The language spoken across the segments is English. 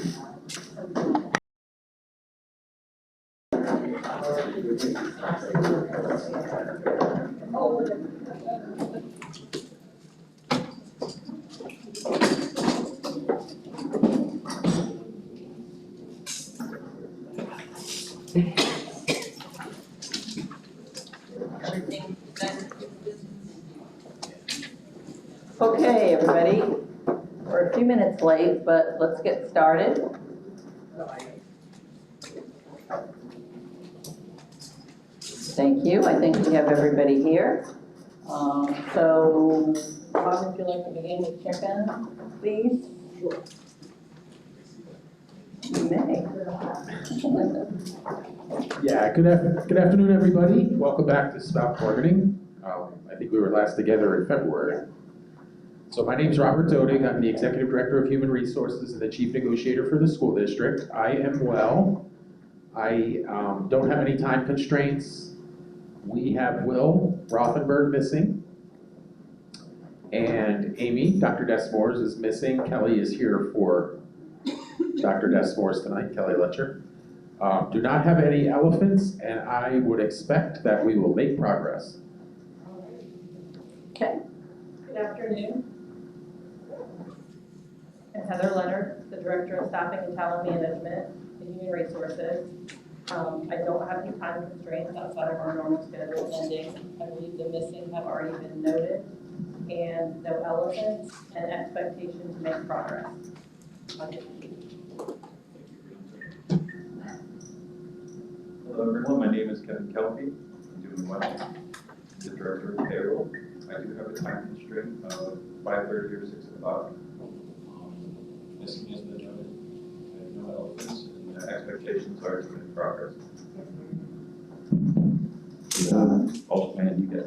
Okay, everybody, we're a few minutes late, but let's get started. Thank you. I think we have everybody here. So, Bob, would you like to begin with check-in, please? Sure. You may. Yeah, good afternoon, everybody. Welcome back to SPALC Bargaining. I think we were last together in February. So my name is Robert Dodig. I'm the Executive Director of Human Resources and the Chief Negotiator for the school district. I am well. I don't have any time constraints. We have Will Rothenberg missing. And Amy, Dr. Desmores, is missing. Kelly is here for Dr. Desmores tonight, Kelly Letcher. Do not have any elephants, and I would expect that we will make progress. Okay. Good afternoon. I'm Heather Leonard, the Director of Staffing and Talent Management and Human Resources. I don't have any time constraints outside of our normal schedule ending. I believe the missing have already been noted, and no elephants, and expectation to make progress. Hello everyone, my name is Kevin Kelpie. I'm doing well. I'm the Director of Payroll. I do have a time constraint of 5:30 or 6 o'clock. Missing has been noted. I have no elephants, and the expectations are to make progress. All plan you get.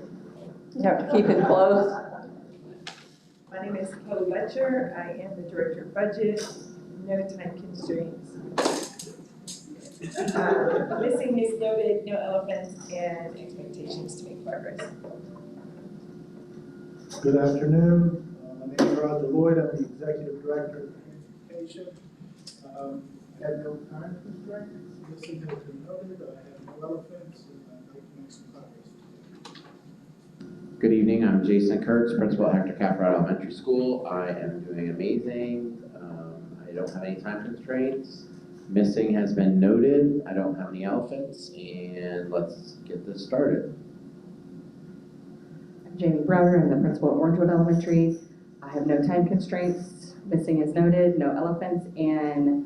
You have to keep it close. My name is Kelly Letcher. I am the Director of Budget. No time constraints. Missing is noted, no elephants, and expectations to make progress. Good afternoon. My name is Roger Lloyd. I'm the Executive Director of Transportation. Had no time constraints. Missing has been noted. I have no elephants, and I'd like to make some progress. Good evening, I'm Jason Kurtz, Principal at Hector Caffrey Elementary School. I am doing amazing. I don't have any time constraints. Missing has been noted. I don't have any elephants, and let's get this started. I'm Jamie Browder. I'm the Principal at Orangewood Elementary. I have no time constraints. Missing is noted, no elephants, and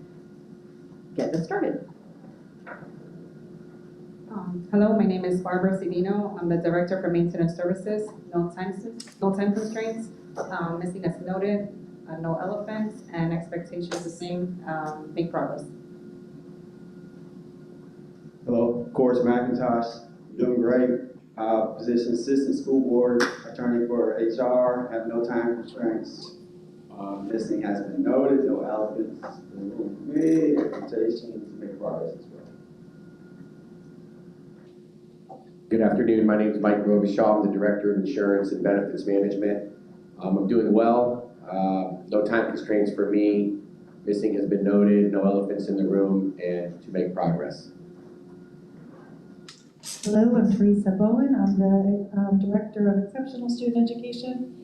get this started. Hello, my name is Barbara Cedino. I'm the Director for Maintenance Services. No time constraints. Missing as noted, no elephants, and expectations the same. Make progress. Hello, Course McIntosh. Doing great. Position Assistant School Board Attorney for HR. Have no time constraints. Missing has been noted. No elephants. Expectations to make progress as well. Good afternoon. My name is Mike Robichaud. I'm the Director of Insurance and Benefits Management. I'm doing well. No time constraints for me. Missing has been noted. No elephants in the room, and to make progress. Hello, I'm Teresa Bowen. I'm the Director of Exceptional Student Education,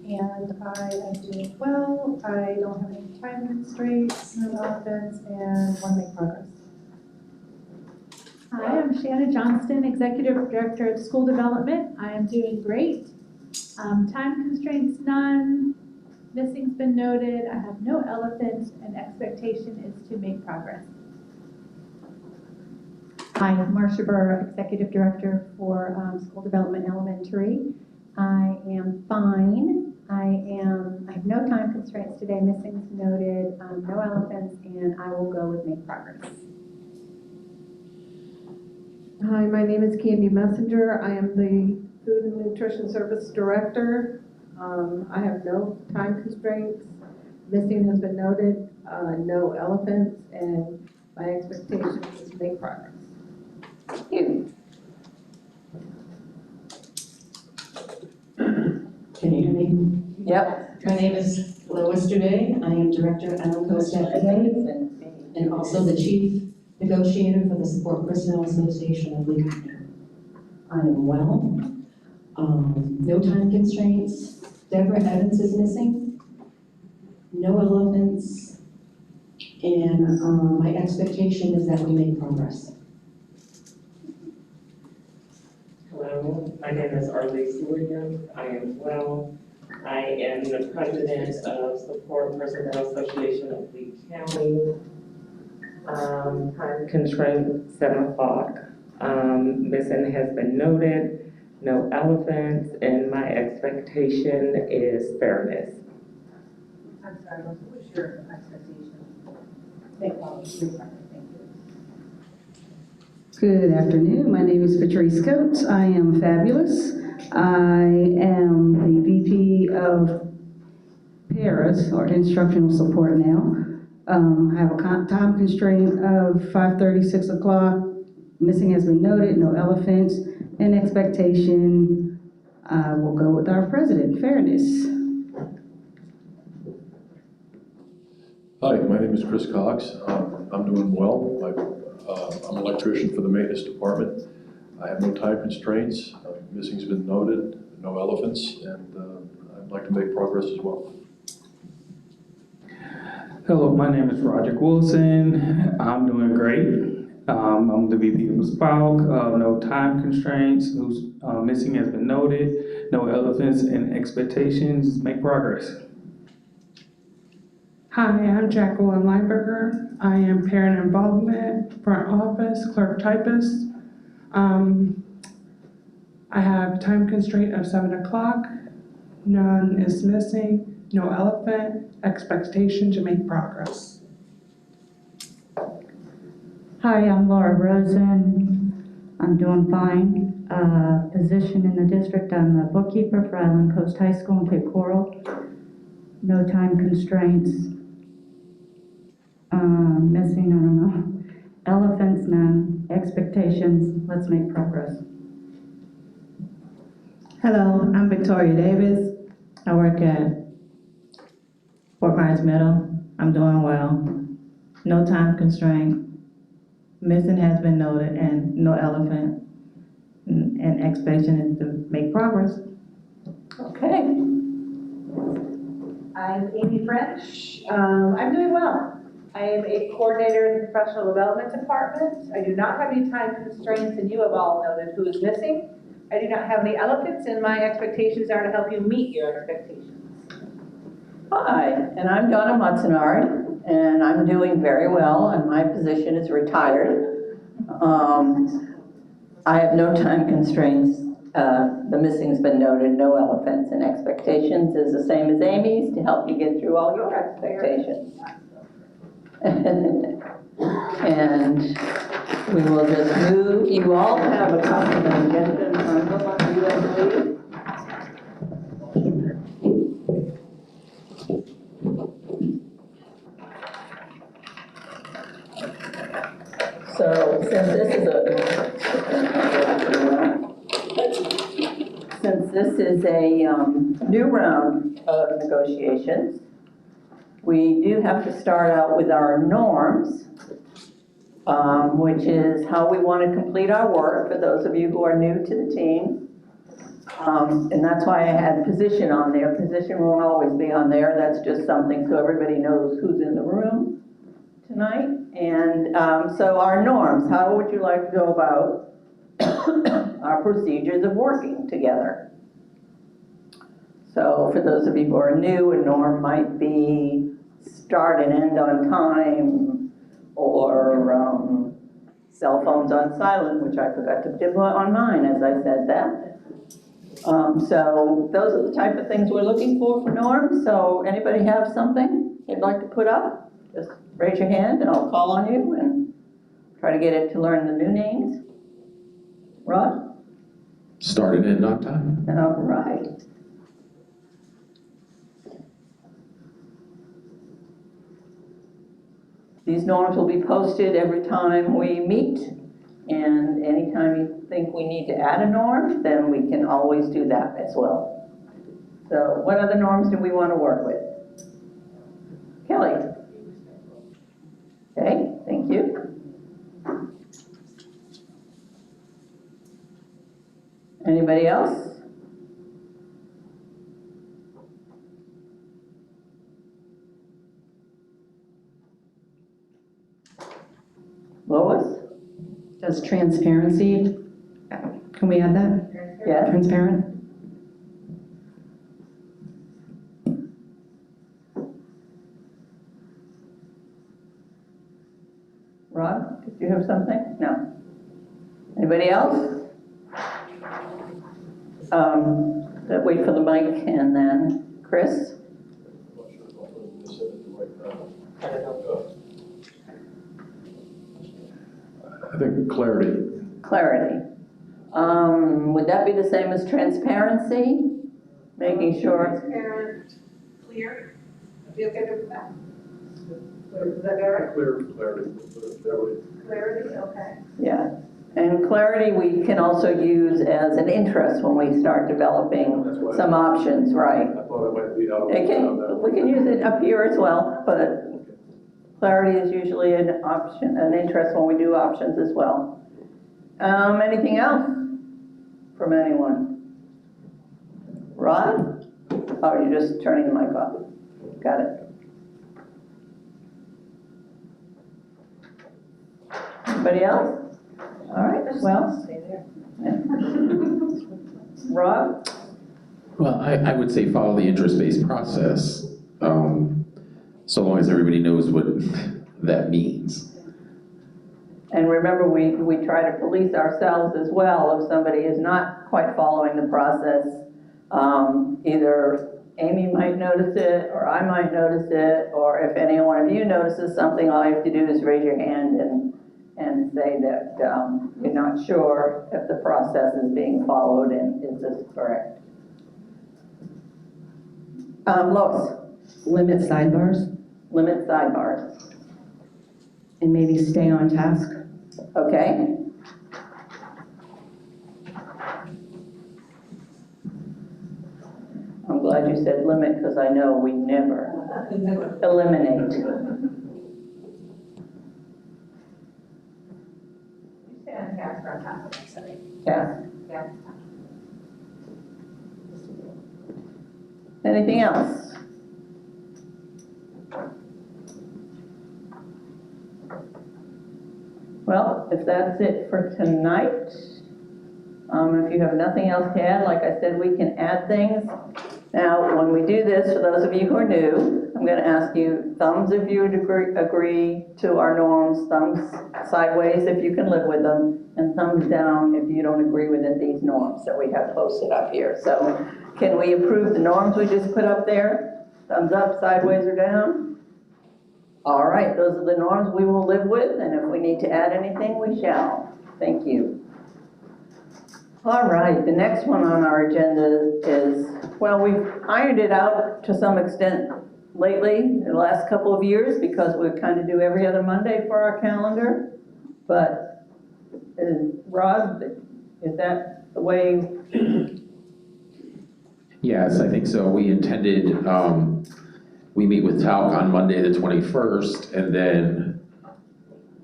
and I am doing well. I don't have any time constraints, no elephants, and want to make progress. Hi, I'm Shanna Johnston, Executive Director at School Development. I am doing great. Time constraints, none. Missing's been noted. I have no elephants, and expectation is to make progress. Hi, I'm Marcia Burr, Executive Director for School Development Elementary. I am fine. I have no time constraints today. Missing's noted, no elephants, and I will go with make progress. Hi, my name is Candy Messenger. I am the Food and Nutrition Service Director. I have no time constraints. Missing has been noted, no elephants, and my expectation is to make progress. Thank you. Can you hear me? Yep. My name is Lois Duday. I am Director of Animal Staff. and also the chief negotiator for the Support Personnel Association of Lee County. I am well. No time constraints. Deborah Evans is missing. No elephants. And my expectation is that we make progress. Hello, my name is Arlise Williams. I am well. I am the president of Support Personnel Association of Lee County. Time constraint, 7 o'clock. Missing has been noted, no elephants, and my expectation is fairness. I'm sorry, what's your expectation? Thank you. Good afternoon. My name is Patrice Coates. I am fabulous. I am the VP of Paras, or Instructional Support now. I have a time constraint of 5:30, 6 o'clock. Missing has been noted, no elephants, and expectation will go with our president, fairness. Hi, my name is Chris Cox. I'm doing well. I'm an electrician for the maintenance department. I have no time constraints. Missing's been noted, no elephants, and I'd like to make progress as well. Hello, my name is Roger Wilson. I'm doing great. I'm the VP of SPALC. No time constraints. Who's missing has been noted. No elephants, and expectations make progress. Hi, I'm Jacqueline Lineberger. I am parent involvement, front office, clerk typist. I have time constraint of 7 o'clock. None is missing, no elephant, expectation to make progress. Hi, I'm Laura Rosen. I'm doing fine. Position in the district, I'm a bookkeeper for Island Coast High School in Cape Coral. No time constraints. Missing, I don't know. Elephants, none. Expectations, let's make progress. Hello, I'm Victoria Davis. I work at Fort Myers Middle. I'm doing well. No time constraint. Missing has been noted and no elephant. And expectation is to make progress. Okay. I'm Amy French. I'm doing well. I am a coordinator in the professional development department. I do not have any time constraints, and you have all noted who is missing. I do not have any elephants, and my expectations are to help you meet your expectations. Hi, and I'm Donna Mutzenard, and I'm doing very well, and my position is retired. I have no time constraints. The missing's been noted, no elephants, and expectations is the same as Amy's to help you get through all your expectations. And we will just move. You all have a copy of the agenda in front of you, I believe. So since this is a new round of negotiations, we do have to start out with our norms, which is how we want to complete our work for those of you who are new to the team. And that's why I had position on there. Position won't always be on there. That's just something so everybody knows who's in the room tonight. And so our norms, how would you like to go about our procedures of working together? So for those of you who are new, a norm might be start and end on time, or cell phones on silent, which I forgot to do on mine as I said that. So those are the type of things we're looking for norms. So anybody have something you'd like to put up? Just raise your hand and I'll call on you and try to get it to learn the new names. Rod? Start and end on time. All right. These norms will be posted every time we meet, and anytime you think we need to add a norm, then we can always do that as well. So what other norms do we want to work with? Kelly? Okay, thank you. Anybody else? Lois? Does transparency, can we add that? Yes. Transparent? Rod, did you have something? No. Anybody else? Wait for the mic and then Chris. I think clarity. Clarity. Would that be the same as transparency? Making sure. Transparent, clear. You okay with that? Is that better? Clarity. Clarity, okay. Yeah. And clarity we can also use as an interest when we start developing some options, right? I thought it might be out. We can use it up here as well, but clarity is usually an option, an interest when we do options as well. Anything else from anyone? Rod? Oh, you're just turning the mic off. Got it. Anybody else? All right, well. Stay there. Rob? Well, I would say follow the interest-based process, so long as everybody knows what that means. And remember, we try to police ourselves as well if somebody is not quite following the process. Either Amy might notice it, or I might notice it, or if any one of you notices something, all you have to do is raise your hand and say that you're not sure if the process is being followed and is this correct. Lois? Limit sidebars Limit sidebars. and maybe stay on task. Okay. I'm glad you said limit because I know we never eliminate. Stay on task for topic. Yeah. Yeah. Anything else? Well, if that's it for tonight, if you have nothing else to add, like I said, we can add things. Now, when we do this, for those of you who are new, I'm going to ask you thumbs if you would agree to our norms, thumbs sideways if you can live with them, and thumbs down if you don't agree with these norms that we have posted up here. So can we approve the norms we just put up there? Thumbs up, sideways, or down? All right, those are the norms we will live with, and if we need to add anything, we shall. Thank you. All right, the next one on our agenda is, well, we've ironed it out to some extent lately, the last couple of years, because we kind of do every other Monday for our calendar. But, Rod, is that the way? Yes, I think so. We intended, we meet with TALC on Monday the 21st, and then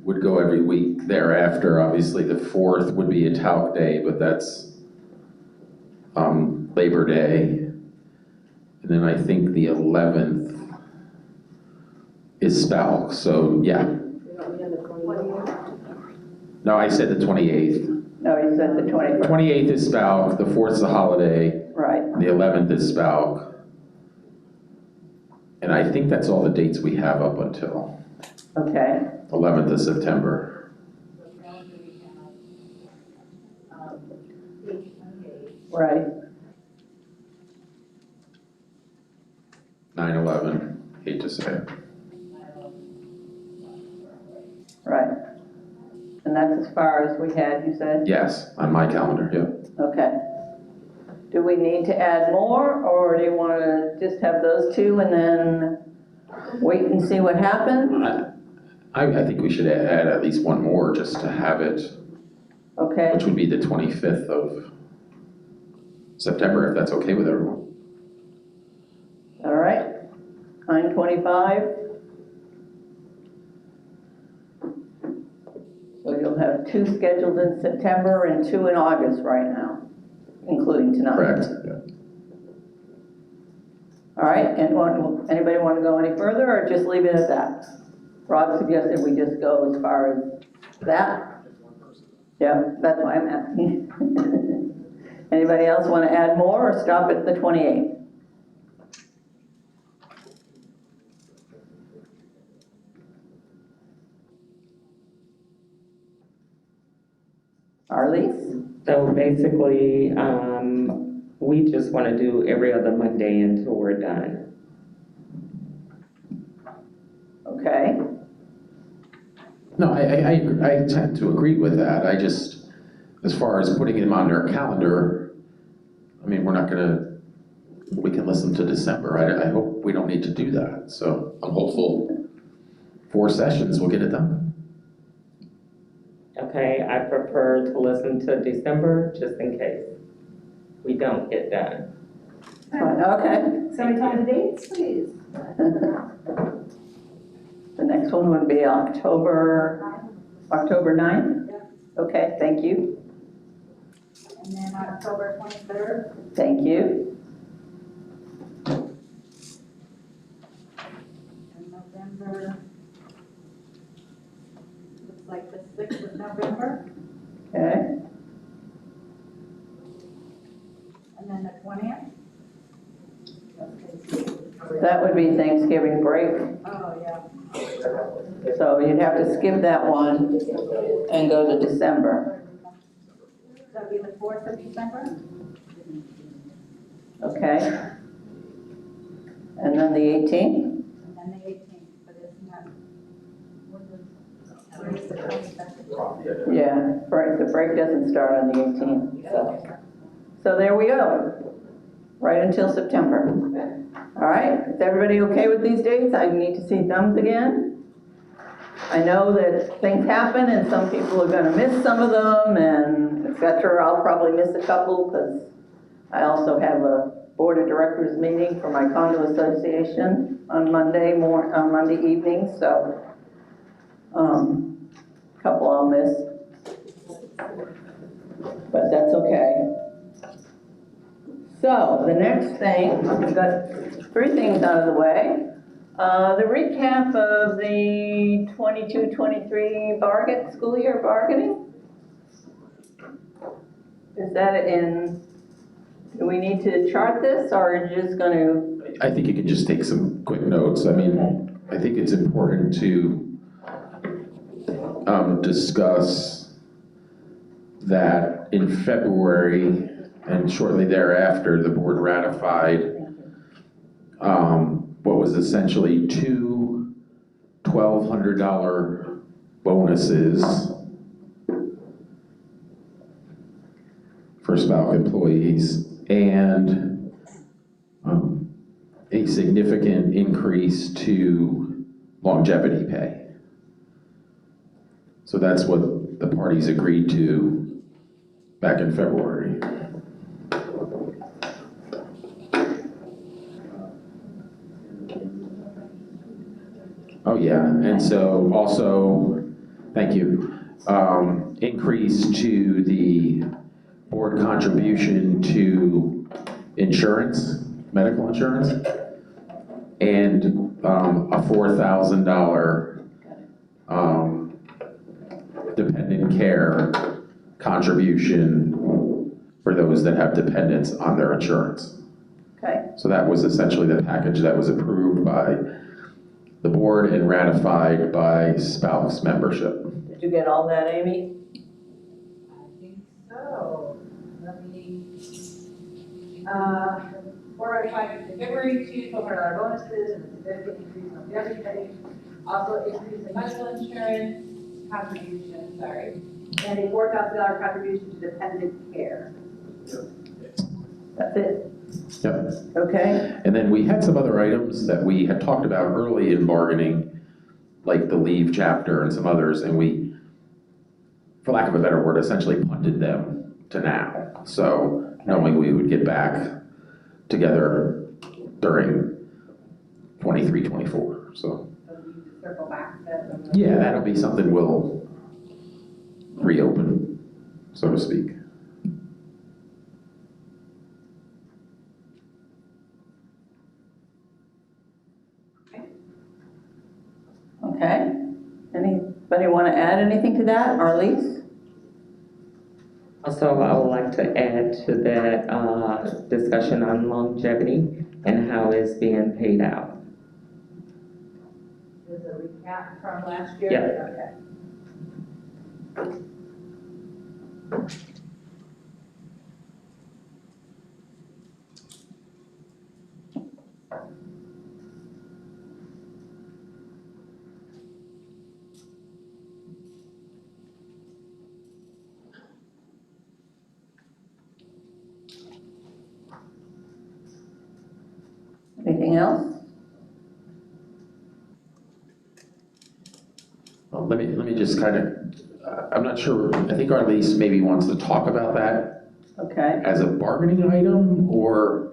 would go every week thereafter. Obviously, the 4th would be a TALC day, but that's Labor Day. And then I think the 11th is SPALC, so yeah. No, I said the 28th. No, you said the 21st. 28th is SPALC, the 4th is a holiday. Right. The 11th is SPALC. And I think that's all the dates we have up until. Okay. 11th of September. Right. 9/11, hate to say it. Right. And that's as far as we had, you said? Yes, on my calendar, yeah. Okay. Do we need to add more, or do you want to just have those two and then wait and see what happens? I think we should add at least one more just to have it. Okay. Which would be the 25th of September, if that's okay with everyone. All right. 9/25. So you'll have 2 scheduled in September and 2 in August right now, including tonight. Correct, yeah. All right, anybody want to go any further or just leave it at that? Rob suggested we just go as far as that. Yeah, that's why I'm asking. Anybody else want to add more or stop at the 28th? Arlise? So basically, we just want to do every other Monday until we're done. Okay. No, I tend to agree with that. I just, as far as putting them on their calendar, I mean, we're not gonna, we can listen to December. I hope we don't need to do that. So I'm hopeful 4 sessions will get it done. Okay, I prefer to listen to December just in case we don't get done. Okay. Somebody tell me the dates, please. The next one would be October 9th? Okay, thank you. And then October 23rd. Thank you. And November, looks like the 6th of November. Okay. And then the 20th. That would be Thanksgiving break. Oh, yeah. So you'd have to skip that one and go to December. That'll be the 4th of December. Okay. And then the 18th? And then the 18th, but isn't that? Where's the 22nd? Yeah, the break doesn't start on the 18th. So there we go. Right until September. All right, is everybody okay with these dates? I need to see thumbs again. I know that things happen and some people are gonna miss some of them and et cetera. I'll probably miss a couple because I also have a board of directors meeting for my condo association on Monday evening, so a couple I'll miss, but that's okay. So the next thing, we've got 3 things out of the way. The recap of the 22-23 school year bargaining. Is that do we need to chart this or are you just going to? I think you can just take some quick notes. I mean, I think it's important to discuss that in February and shortly thereafter, the board ratified what was essentially 2 $1,200 bonuses for SPALC employees and a significant increase to longevity pay. So that's what the parties agreed to back in February. Oh, yeah, and so also, thank you, increase to the board contribution to insurance, medical insurance, and a $4,000 dependent care contribution for those that have dependents on their insurance. Okay. So that was essentially the package that was approved by the board and ratified by SPALC's membership. Did you get all that, Amy? I think so. Let me, 405 in February, 2 $1,200 bonuses and a significant increase in longevity pay. Also increase in medical insurance contribution, and a $4,000 contribution to dependent care. That's it? Yep. Okay. And then we had some other items that we had talked about early in bargaining, like the leave chapter and some others, and we, for lack of a better word, essentially punted them to now. So knowing we would get back together during 23-24, so. So we need to circle back to. Yeah, that'll be something we'll so to speak. Okay. Anybody want to add anything to that? Arlise? Also, I would like to add to that discussion on longevity and how it's being paid out. Is a recap from last year? Yeah. Okay. Anything else? Well, let me just kind of, I'm not sure, I think Arlise maybe wants to talk about that Okay. as a bargaining item, or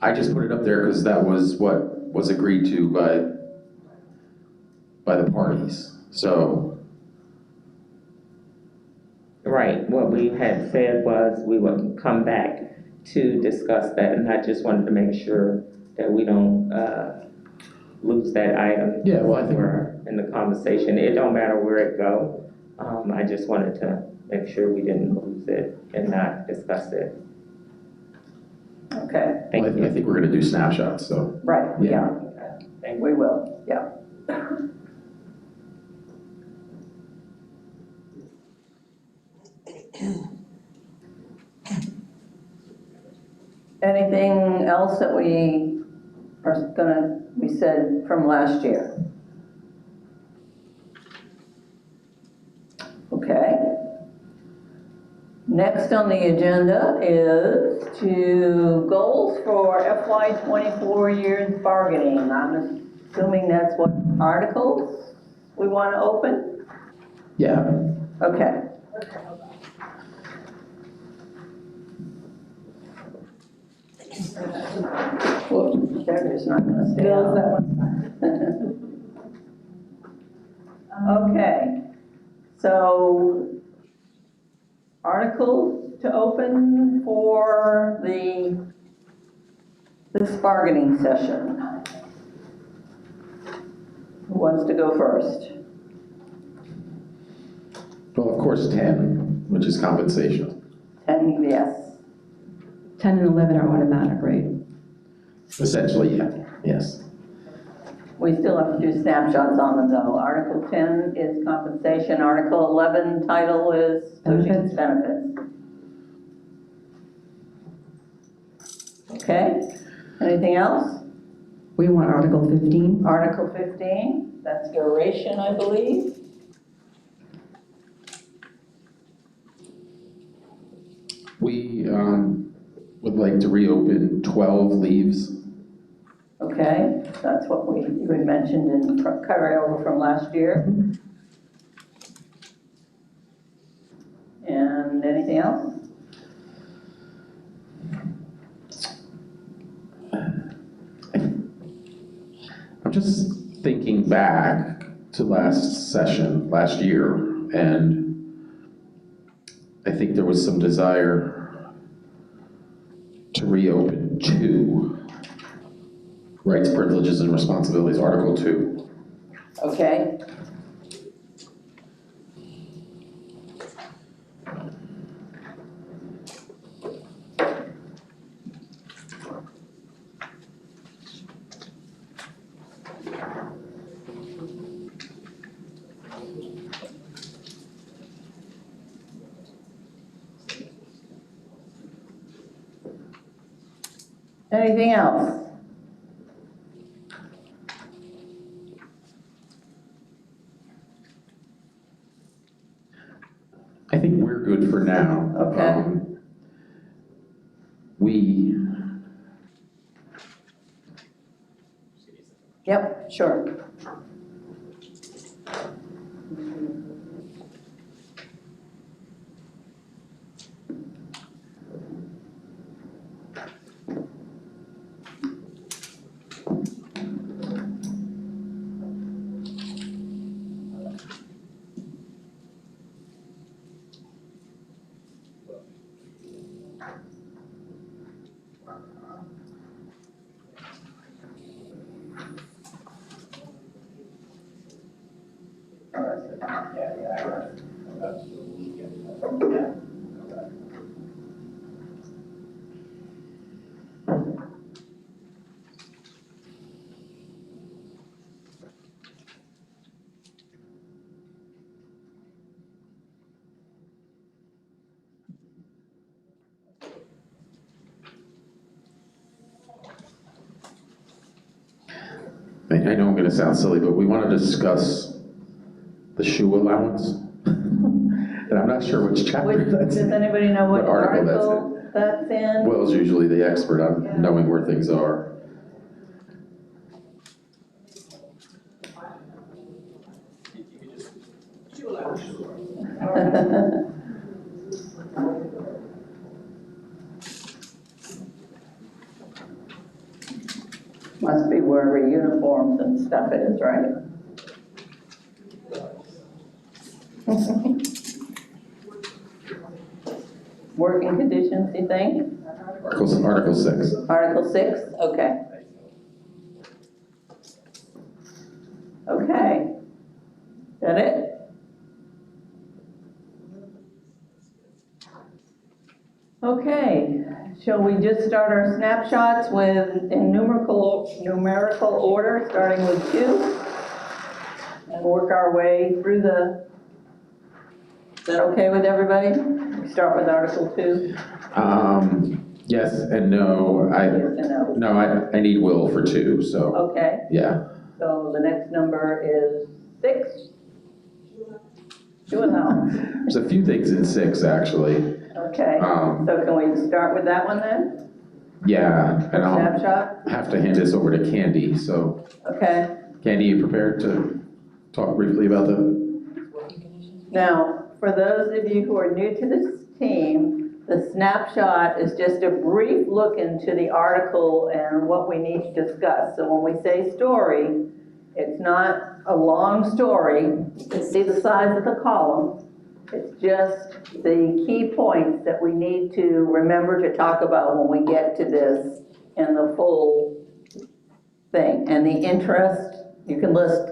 I just put it up there because that was what was agreed to by the parties, so. Right, what we had said was we would come back to discuss that, and I just wanted to make sure that we don't lose that item. Yeah, well, I think in the conversation. It don't matter where it go. I just wanted to make sure we didn't lose it and not discuss it. Okay. Well, I think we're gonna do snapshots, so. Right, Yeah. yeah. We will, yeah. Anything else that we said from last year? Okay. Next on the agenda is goals for FY '24 year's bargaining. I'm assuming that's what articles we want to open? Yeah. Okay. Whoops, they're just not gonna stay Bill's that on. Okay, so articles to open for this bargaining session. Who wants to go first? Well, of course, 10, which is compensation. 10, yes. 10 and 11 are automatic, right? Essentially, yeah, yes. We still have to do snapshots on them though. Article 10 is compensation. Article 11 title is benefits. Okay, anything else? We want Article 15. Article 15, that's duration, I believe. We would like to reopen 12 leaves. Okay, that's what you had mentioned in carryover from last year. And anything else? I'm just thinking back to last year, and I think there was some desire to reopen 2. Rights, privileges, and responsibilities, Article 2. Okay. Anything else? I think we're good for now. Okay. Yep, sure. I know I'm gonna sound silly, but we wanna discuss the shoe allowance. And I'm not sure which chapter that's Does in. anybody know what What article article that's in? Will's usually the expert on knowing where things are. Must be wherever uniforms and stuff is, right? Working conditions, you think? Article 6. Article 6, okay. Okay. That it? Okay, shall we just start our snapshots with in numerical order, starting with 2? And work our way through the, is that okay with everybody? We start with Article 2? Yes and no. Yes and no. No, I need Will for 2, so, Okay, yeah. so the next number is 6. Shoe allowance. There's a few things in 6, actually. Okay, so can we start with that one then? Yeah, and I'll Snapshot? have to hand this over to Candy, so. Okay. Candy, you prepared to talk briefly about the? Now, for those of you who are new to this team, the snapshot is just a brief look into the article and what we need to discuss. So when we say story, it's not a long story. You can see the size of the column. It's just the key points that we need to remember to talk about when we get to this in the full thing. And the interest, you can list.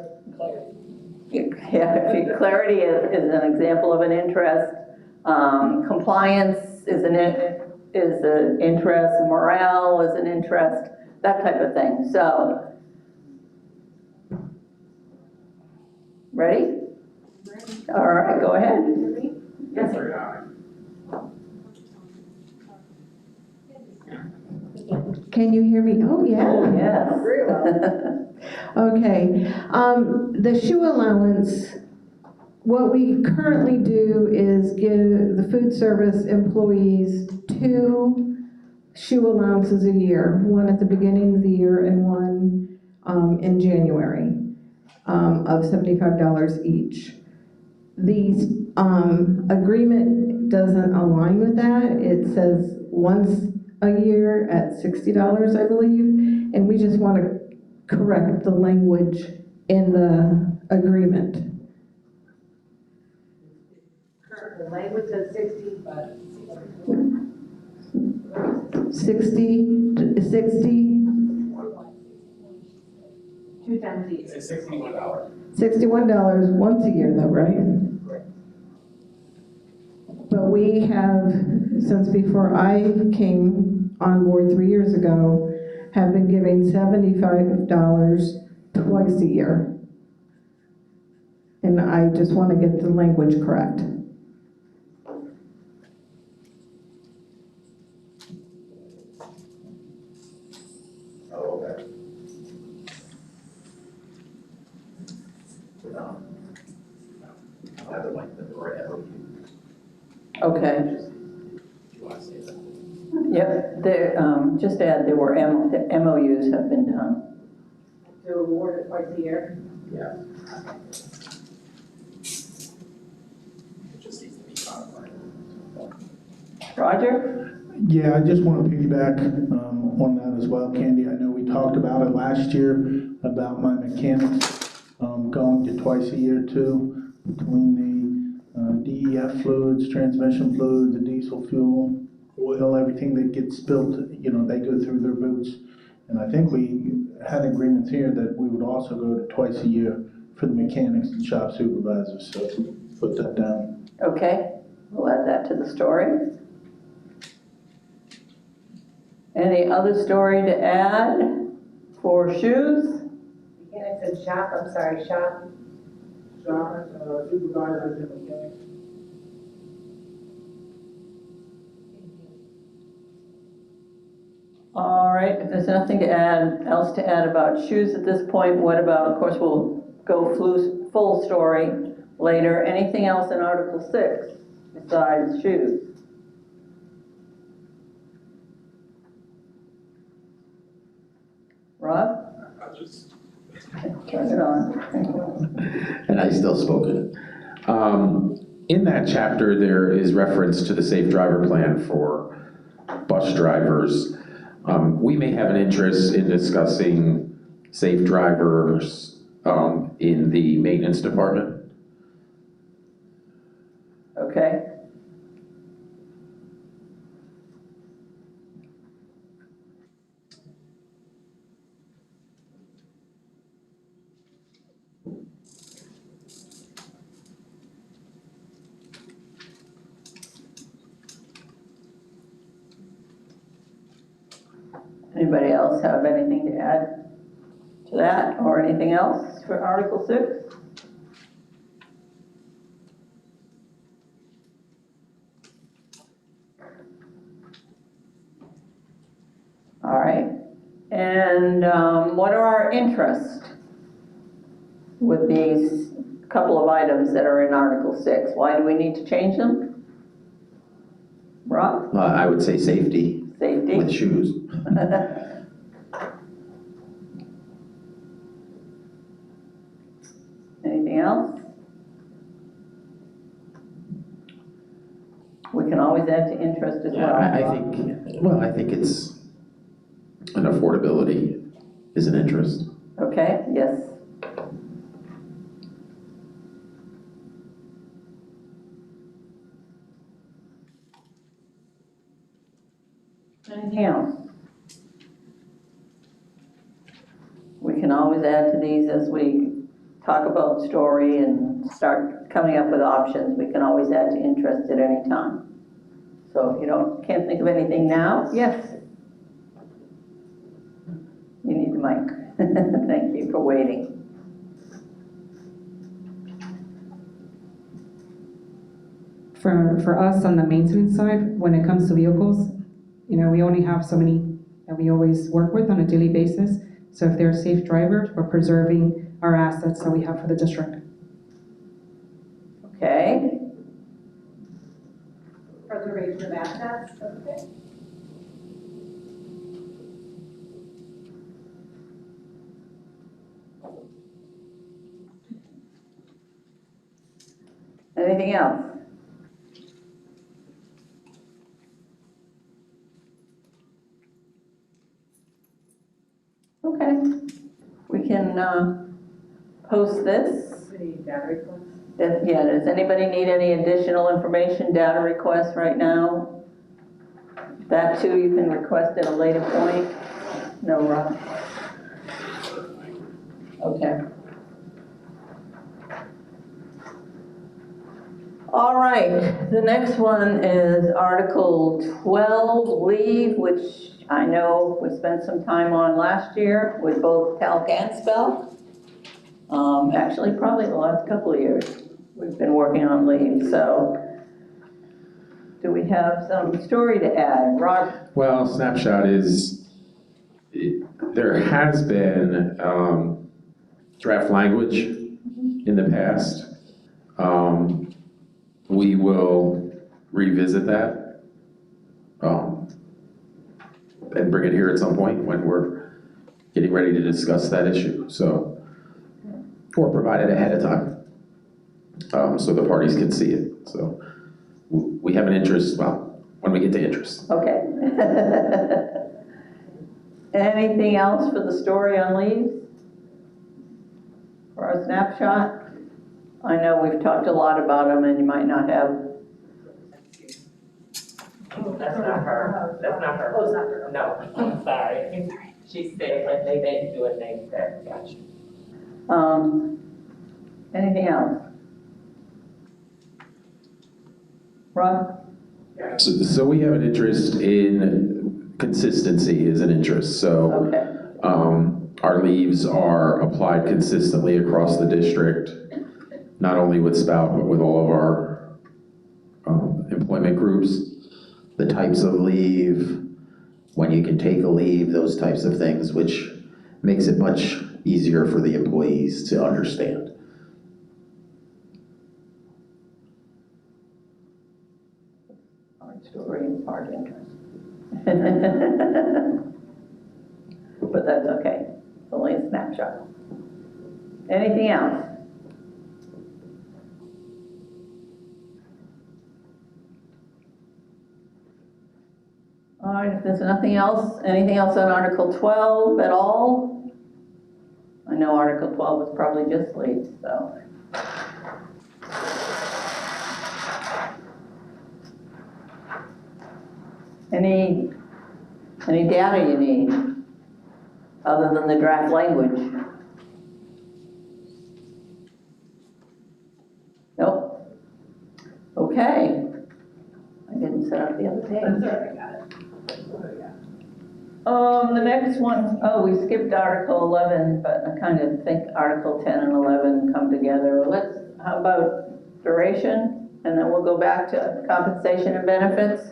Yeah, clarity is an example of an interest. Compliance is an interest. Morale is an interest. That type of thing. So, ready? All right, go ahead. Yes. Can you hear me? Oh, yeah. Oh, yes. Okay, the shoe allowance, what we currently do is give the food service employees 2 shoe allowances a year, one at the beginning of the year and one in January, of $75 each. The agreement doesn't align with that. It says once a year at $60, I believe, and we just want to correct the language in the agreement. The language says 60, but. 60. 2 times each. It's $61. $61 once a year though, right? But we have, since before I came on board 3 years ago, have been giving $75 twice a year. And I just want to get the language correct. Oh, okay. Either like the or MOU. Okay. Do you want to say that? Yep, there, just add there were the MOUs have been done. To award it twice a year. Yeah. It just needs to be codified. Roger? Yeah, I just want to piggyback on that as well, Candy. I know we talked about it last year, about my mechanics going to twice a year too, between the DEF fluids, transmission fluids, the diesel fuel, oil, everything that gets spilled, you know, they go through their boots. And I think we had agreements here that we would also go to twice a year for the mechanics and shop supervisors, so put that down. Okay. We'll add that to the story. Any other story to add for shoes? Again, it said shop, I'm sorry, shop. Shop, supervisor, different things. All right, if there's nothing else to add about shoes at this point, what about, of course, we'll go full story later. Anything else in Article 6 besides shoes? Rob? Turn it on. And I still spoke it. In that chapter, there is reference to the safe driver plan for bus drivers. We may have an interest in discussing safe drivers in the maintenance department. Okay. Anybody else have anything to add to that or anything else for Article 6? All right. And what are our interests with these couple of items that are in Article 6? Why do we need to change them? Rob? I would say safety. Safety. With shoes. Anything else? We can always add to interest as well. I think it's an affordability is an interest. Okay, yes. Anything else? We can always add to these as we talk about story and start coming up with options. We can always add to interest at any time. So if you can't think of anything now, yes. You need the mic. Thank you for waiting. For us on the maintenance side, when it comes to vehicles, we only have so many that we always work with on a daily basis. So if they're safe drivers, we're preserving our assets that we have for the district. Okay. Preservation of assets, okay. Anything else? Okay. We can post this. Any data requests? Yeah, does anybody need any additional information, data requests right now? That too, you can request at a later point. No, Rob? Okay. All right, the next one is Article 12, leave, which I know we spent some time on last year with both TALC and SPALC. Actually, probably the last couple of years we've been working on leave. So do we have some story to add? Rob? Well, snapshot is, there has been draft language in the past. We will revisit that and bring it here at some point when we're getting ready to discuss that issue. So, or provide it ahead of time so the parties can see it. So we have an interest, well, when we get to interest. Okay. Anything else for the story on leaves? For our snapshot? I know we've talked a lot about them and you might not have. That's not her. That's not her. Oh, it's not her. No, I'm sorry. She said, but they didn't do a name tag. Gotcha. Anything else? Rob? So we have an interest in consistency is an interest. So Okay. our leaves are applied consistently across the district, not only with SPALC, but with all of our employment groups. The types of leave, when you can take a leave, those types of things, which makes it much easier for the employees to understand. Hard story and hard interest. But that's okay. It's only a snapshot. Anything else? All right, if there's nothing else, anything else on Article 12 at all? I know Article 12 was probably just late, so. Any data you need, other than the draft language? Nope. Okay. I didn't set up the other page. I'm sorry, I got it. The next one, oh, we skipped Article 11, but I kind of think Article 10 and 11 come together. How about duration? And then we'll go back to compensation and benefits.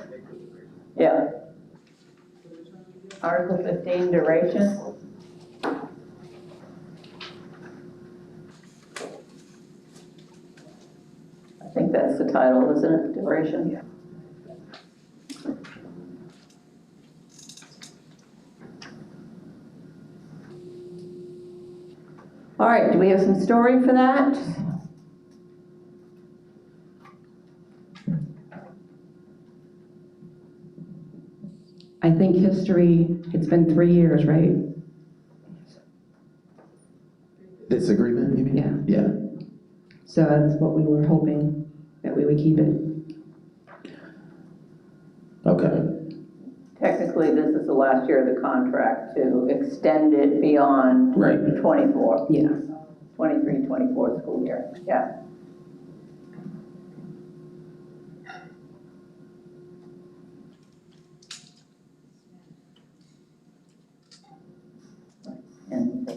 Yeah. Article 15, duration. I think that's the title, isn't it? Duration. Yeah. All right, do we have some story for that? I think history, it's been 3 years, right? This agreement, you mean? Yeah. Yeah. So that's what we were hoping, that we would keep it. Okay. Technically, this is the last year of the contract to extend it beyond Right. 24. Yeah. 23, 24 school year, yeah. And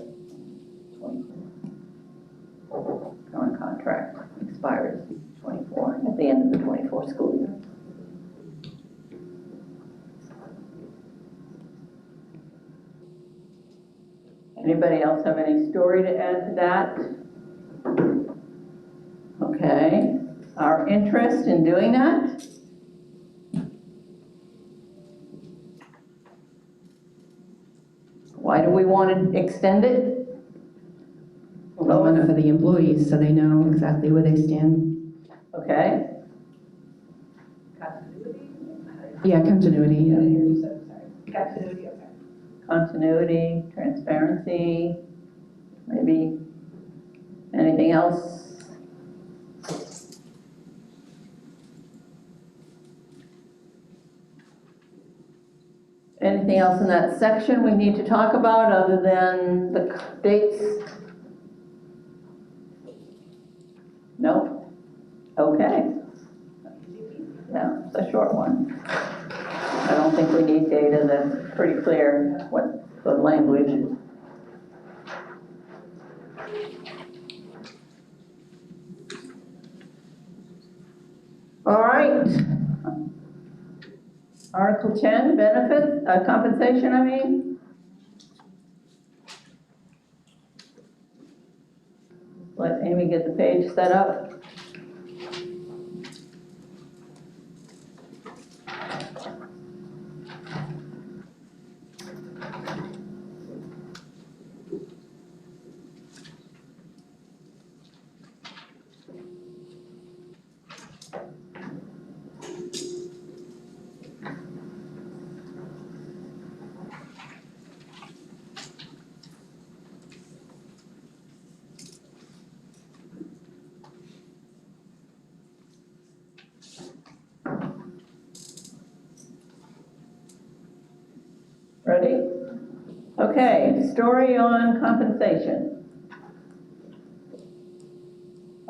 current contract expires 24, at the end of the 24 school year. Anybody else have any story to add to that? Okay, our interest in doing that? Why do we want to extend it? We want it for the employees, so they know exactly where they stand. Okay, Yeah, continuity, yeah. Continuity, okay. continuity, transparency, maybe anything else? Anything else in that section we need to talk about other than the dates? No? Okay. Yeah, it's a short one. I don't think we need data, that's pretty clear what the language is. All right. Article 10, benefit, compensation, I mean. Let Amy get the page set up. Ready? Okay, story on compensation.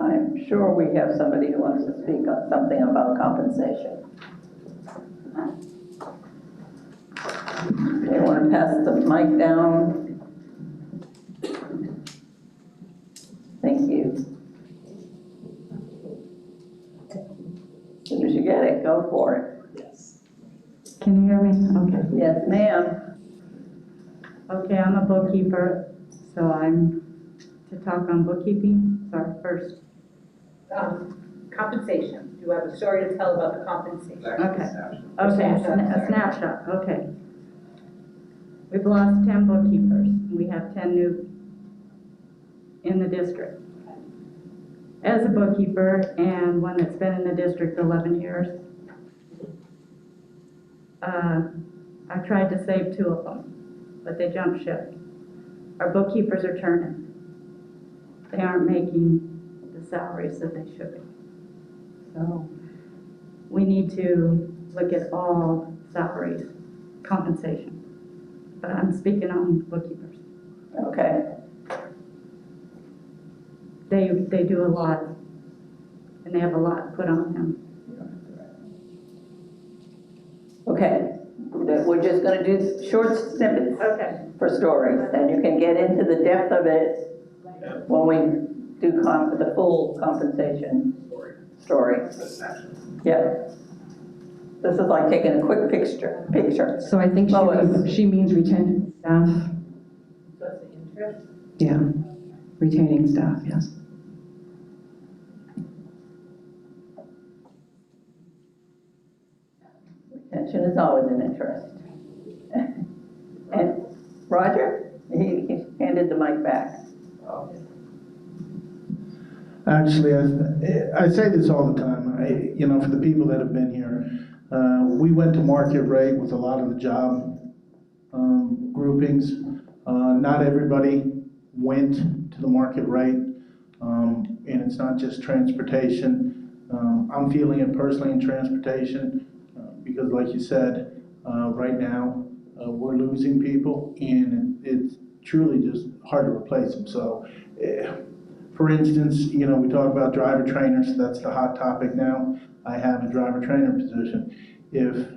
I'm sure we have somebody who wants to speak on something about compensation. They want to pass the mic down. Thank you. As soon as you get it, go for it. Yes. Can you hear me? Okay. Yes, ma'am. Okay, I'm a bookkeeper, so I'm to talk on bookkeeping. Sorry, first. Compensation. Do you have a story to tell about the compensation? Okay. Okay, a snapshot, okay. We've lost 10 bookkeepers. We have 10 new in the district. As a bookkeeper and one that's been in the district 11 years, I tried to save 2 of them, but they jumped ship. Our bookkeepers are turning. They aren't making the salaries that they should be. So we need to look at all salaries, compensation. But I'm speaking on bookkeepers. Okay. They do a lot, and they have a lot put on them. Okay. We're just going to do short snippets for stories, and you can get into the depth of it when we do the full compensation story. Yeah. This is like taking a quick picture. So I think she means retaining staff. So it's the interest? Yeah, retaining staff, yes. Retention is always an interest. And Roger, he handed the mic back. Actually, I say this all the time, for the people that have been here, we went to market rate with a lot of the job groupings. Not everybody went to the market rate, and it's not just transportation. I'm feeling it personally in transportation because, like you said, right now we're losing people, and it's truly just hard to replace them. So. For instance, we talk about driver trainers, that's the hot topic now. I have a driver trainer position. If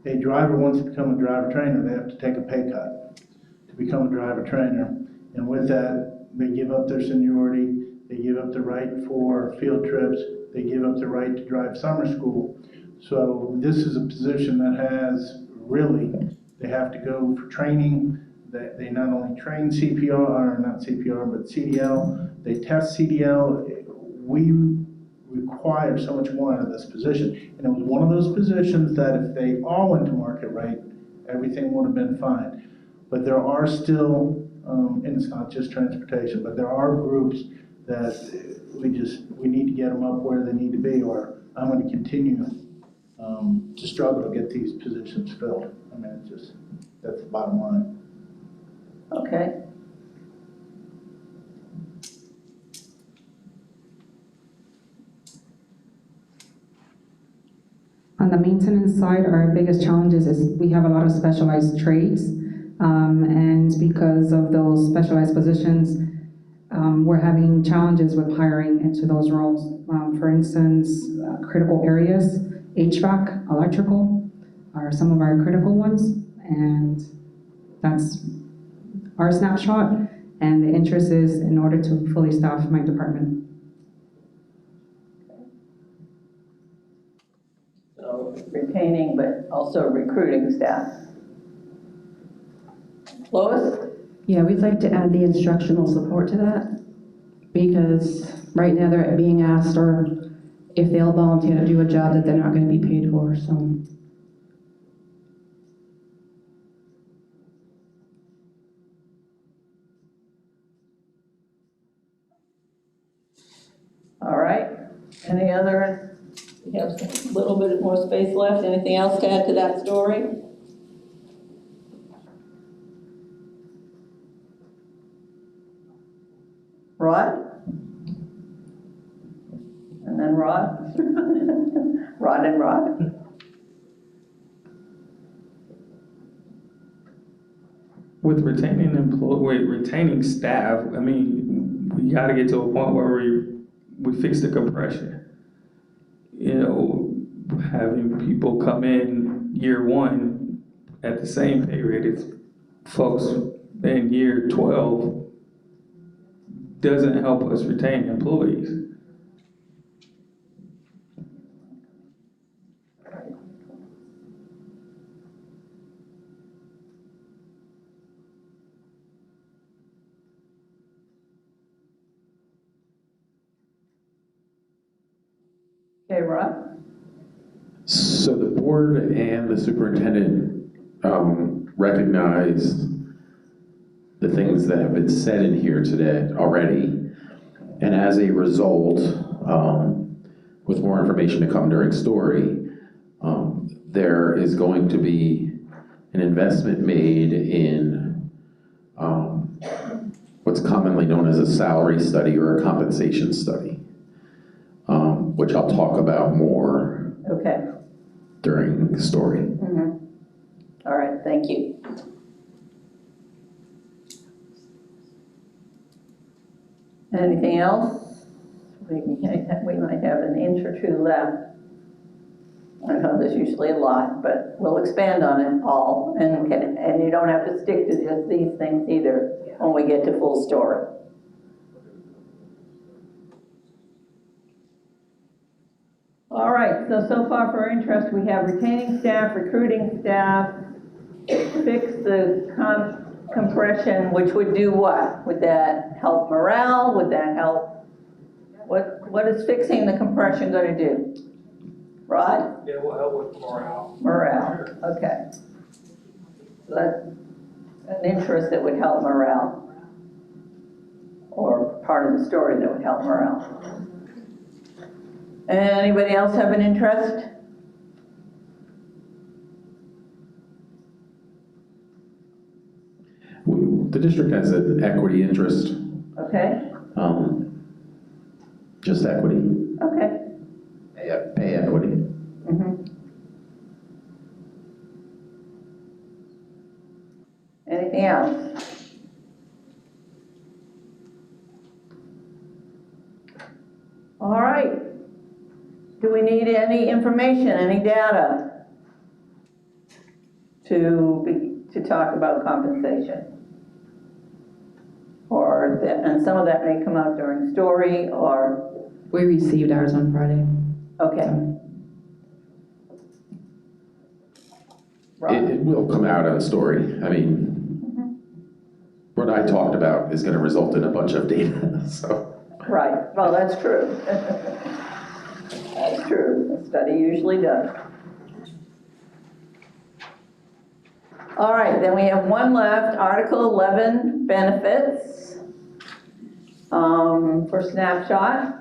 a driver wants to become a driver trainer, they have to take a pay cut to become a driver trainer. And with that, they give up their seniority, they give up the right for field trips, they give up the right to drive summer school. So this is a position that has really, they have to go for training. They not only train CPR, or not CPR, but CDL, they test CDL. We require so much more out of this position. And it was one of those positions that if they all went to market rate, everything would have been fine. But there are still, and it's not just transportation, but there are groups that we need to get them up where they need to be, or I'm going to continue to struggle to get these positions filled. I mean, that's the bottom line. Okay. On the maintenance side, our biggest challenges is we have a lot of specialized trades, and because of those specialized positions, we're having challenges with hiring into those roles. For instance, critical areas, HVAC, electrical, are some of our critical ones, and that's our snapshot, and the interest is in order to fully staff my department. So retaining, but also recruiting staff. Lois? Yeah, we'd like to add the instructional support to that, because right now they're being asked, or if they'll volunteer to do a job that they're not going to be paid for, so. All right. Any other, we have a little bit more space left. Anything else to add to that story? Rod? And then Rod? Rod and Rod? With retaining staff, I mean, we gotta get to a point where we fixed the compression. You know, having people come in year one at the same pay rate as folks in year 12 doesn't help us retain employees. Okay, Rob? So the board and the superintendent recognize the things that have been said in here today already. And as a result, with more information to come during story, there is going to be an investment made in what's commonly known as a salary study or a compensation study, which I'll talk about more Okay. during the story. Mhm. All right, thank you. Anything else? We might have an inch or two left. I know there's usually a lot, but we'll expand on it all, and you don't have to stick to just these things either when we get to full story. All right, so far for interest, we have retaining staff, recruiting staff, fix the compression, which would do what? Would that help morale? Would that help? What is fixing the compression going to do? Rod? It will help with morale. Morale, okay. So that's an interest that would help morale, or part of the story that would help morale. Anybody else have an interest? The district has an equity interest, Okay, just equity, okay. pay equity. Mhm. Anything else? All right. Do we need any information, any data to talk about compensation? And some of that may come out during story, or? We received ours on Friday. Okay. It will come out of the story. I mean, what I talked about is going to result in a bunch of data, so. Right, well, that's true. That's true, the study usually does. All right, then we have one left, Article 11, benefits, for snapshot.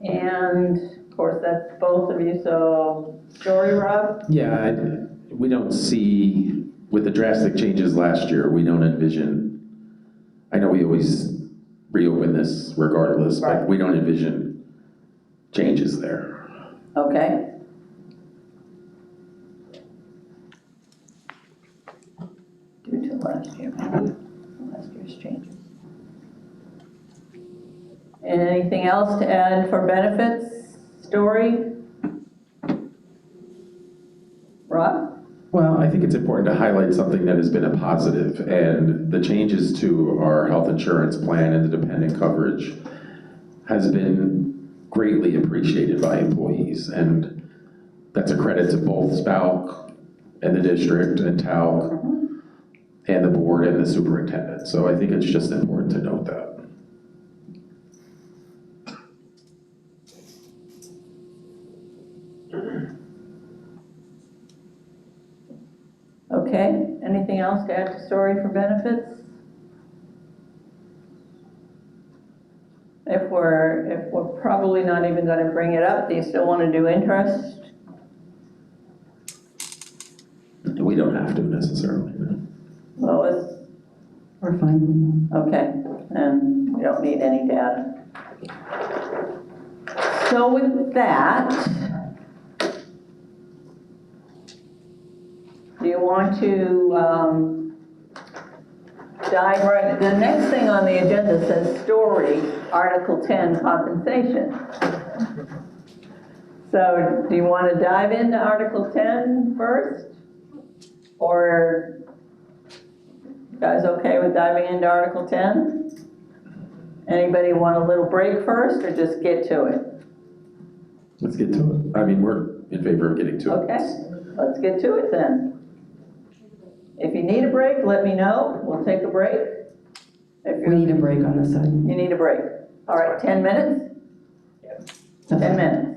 And of course, that's both of you, so story, Rob? Yeah, we don't see, with the drastic changes last year, we don't envision, I know we always reopen this regardless, but we don't envision changes there. Okay. Due to last year's changes. Anything else to add for benefits, story? Rob? Well, I think it's important to highlight something that has been a positive, and the changes to our health insurance plan and the dependent coverage has been greatly appreciated by employees, and that's a credit to both SPALC and the district and TALC and the board and the superintendent. So I think it's just important to note that. Okay, anything else to add to story for benefits? If we're probably not even going to bring it up, do you still want to do interest? We don't have to necessarily. Lois? We're fine. Okay, and we don't need any data. So with that, do you want to dive right, the next thing on the agenda says story, Article 10, compensation. So do you want to dive into Article 10 first? Or you guys okay with diving into Article 10? Anybody want a little break first or just get to it? Let's get to it. I mean, we're in favor of getting to it. Okay, let's get to it then. If you need a break, let me know. We'll take a break. We need a break on this side. You need a break. All right, 10 minutes? 10 minutes.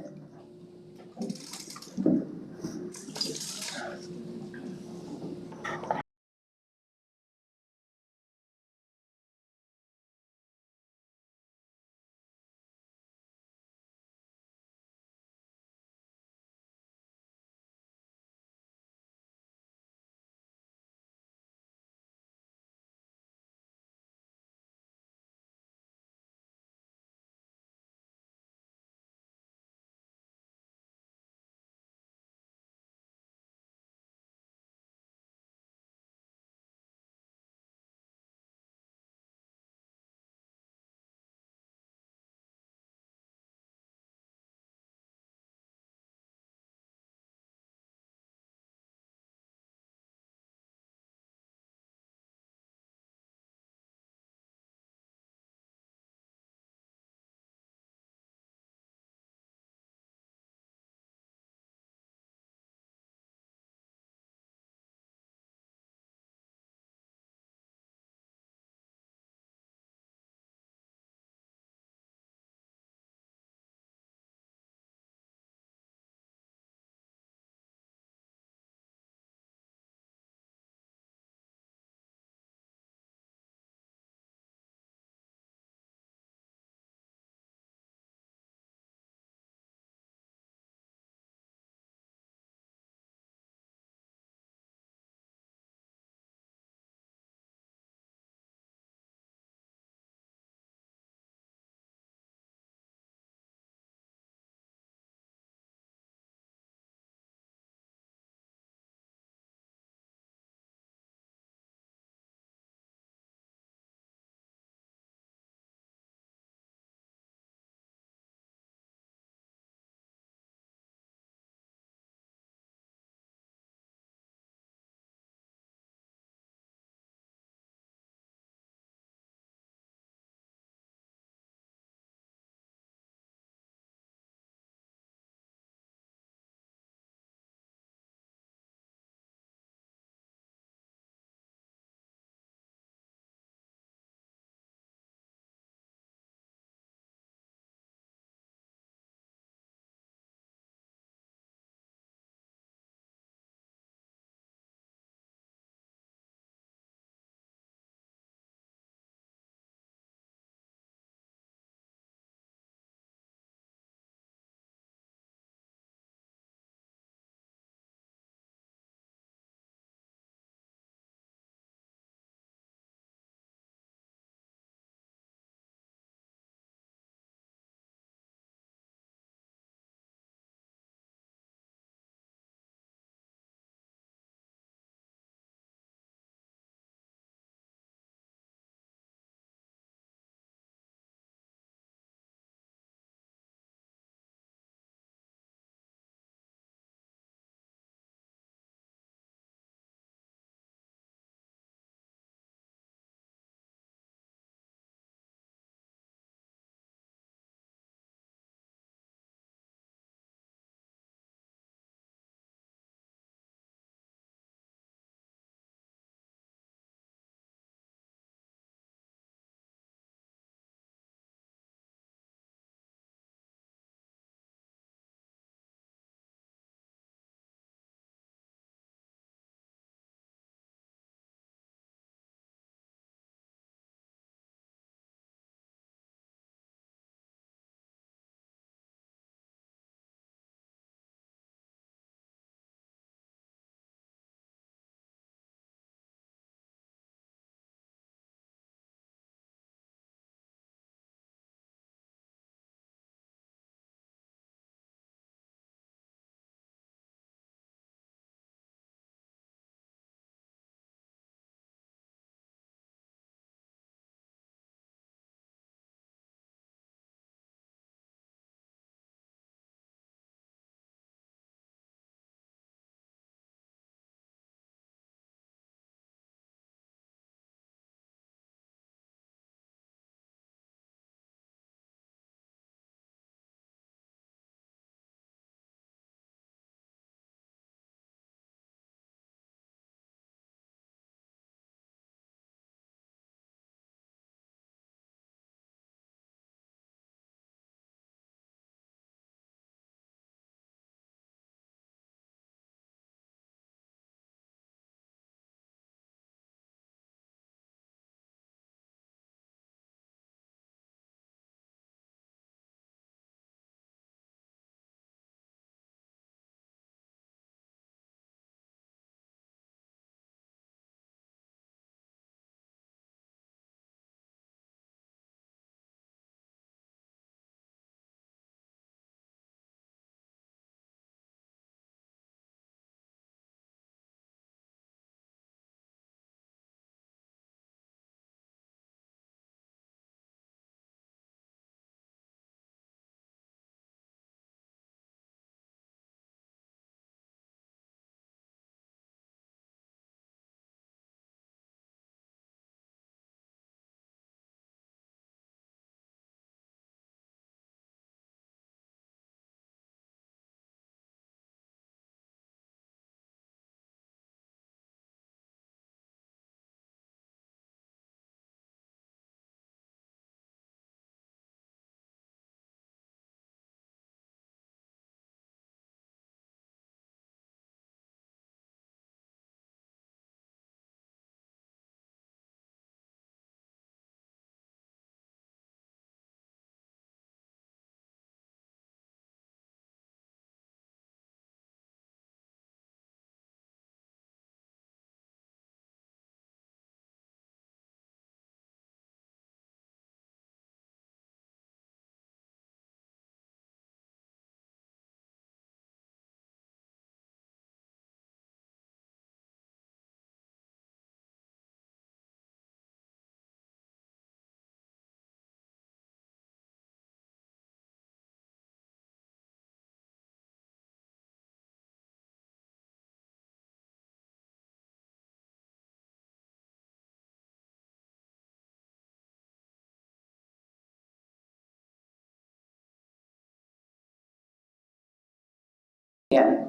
Yeah.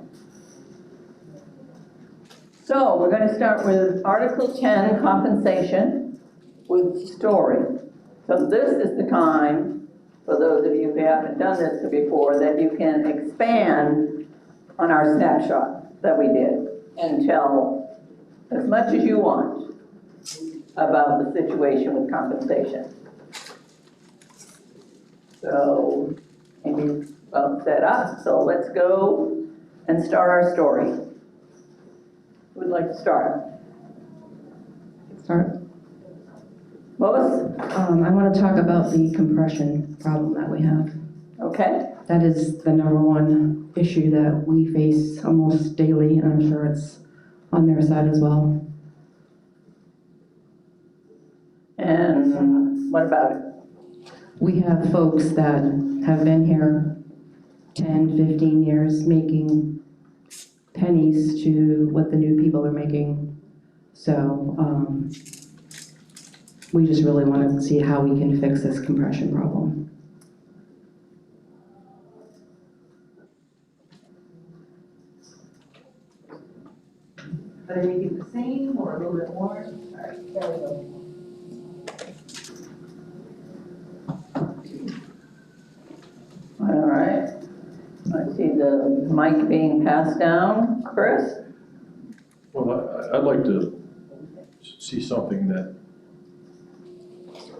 So we're going to start with Article 10, compensation with story. So this is the time, for those of you who haven't done this before, that you can expand on our snapshot that we did and tell as much as you want about the situation with compensation. So, Amy's about set up, so let's go and start our story. Who would like to start? Start. Lois? I want to talk about the compression problem that we have. Okay. That is the number one issue that we face almost daily, and I'm sure it's on their side as well. And what about it? We have folks that have been here 10, 15 years making pennies to what the new people are making. So we just really want to see how we can fix this compression problem. Are they making the same or a little bit more? All right, there we go. All right. I see the mic being passed down. Chris? Well, I'd like to see something that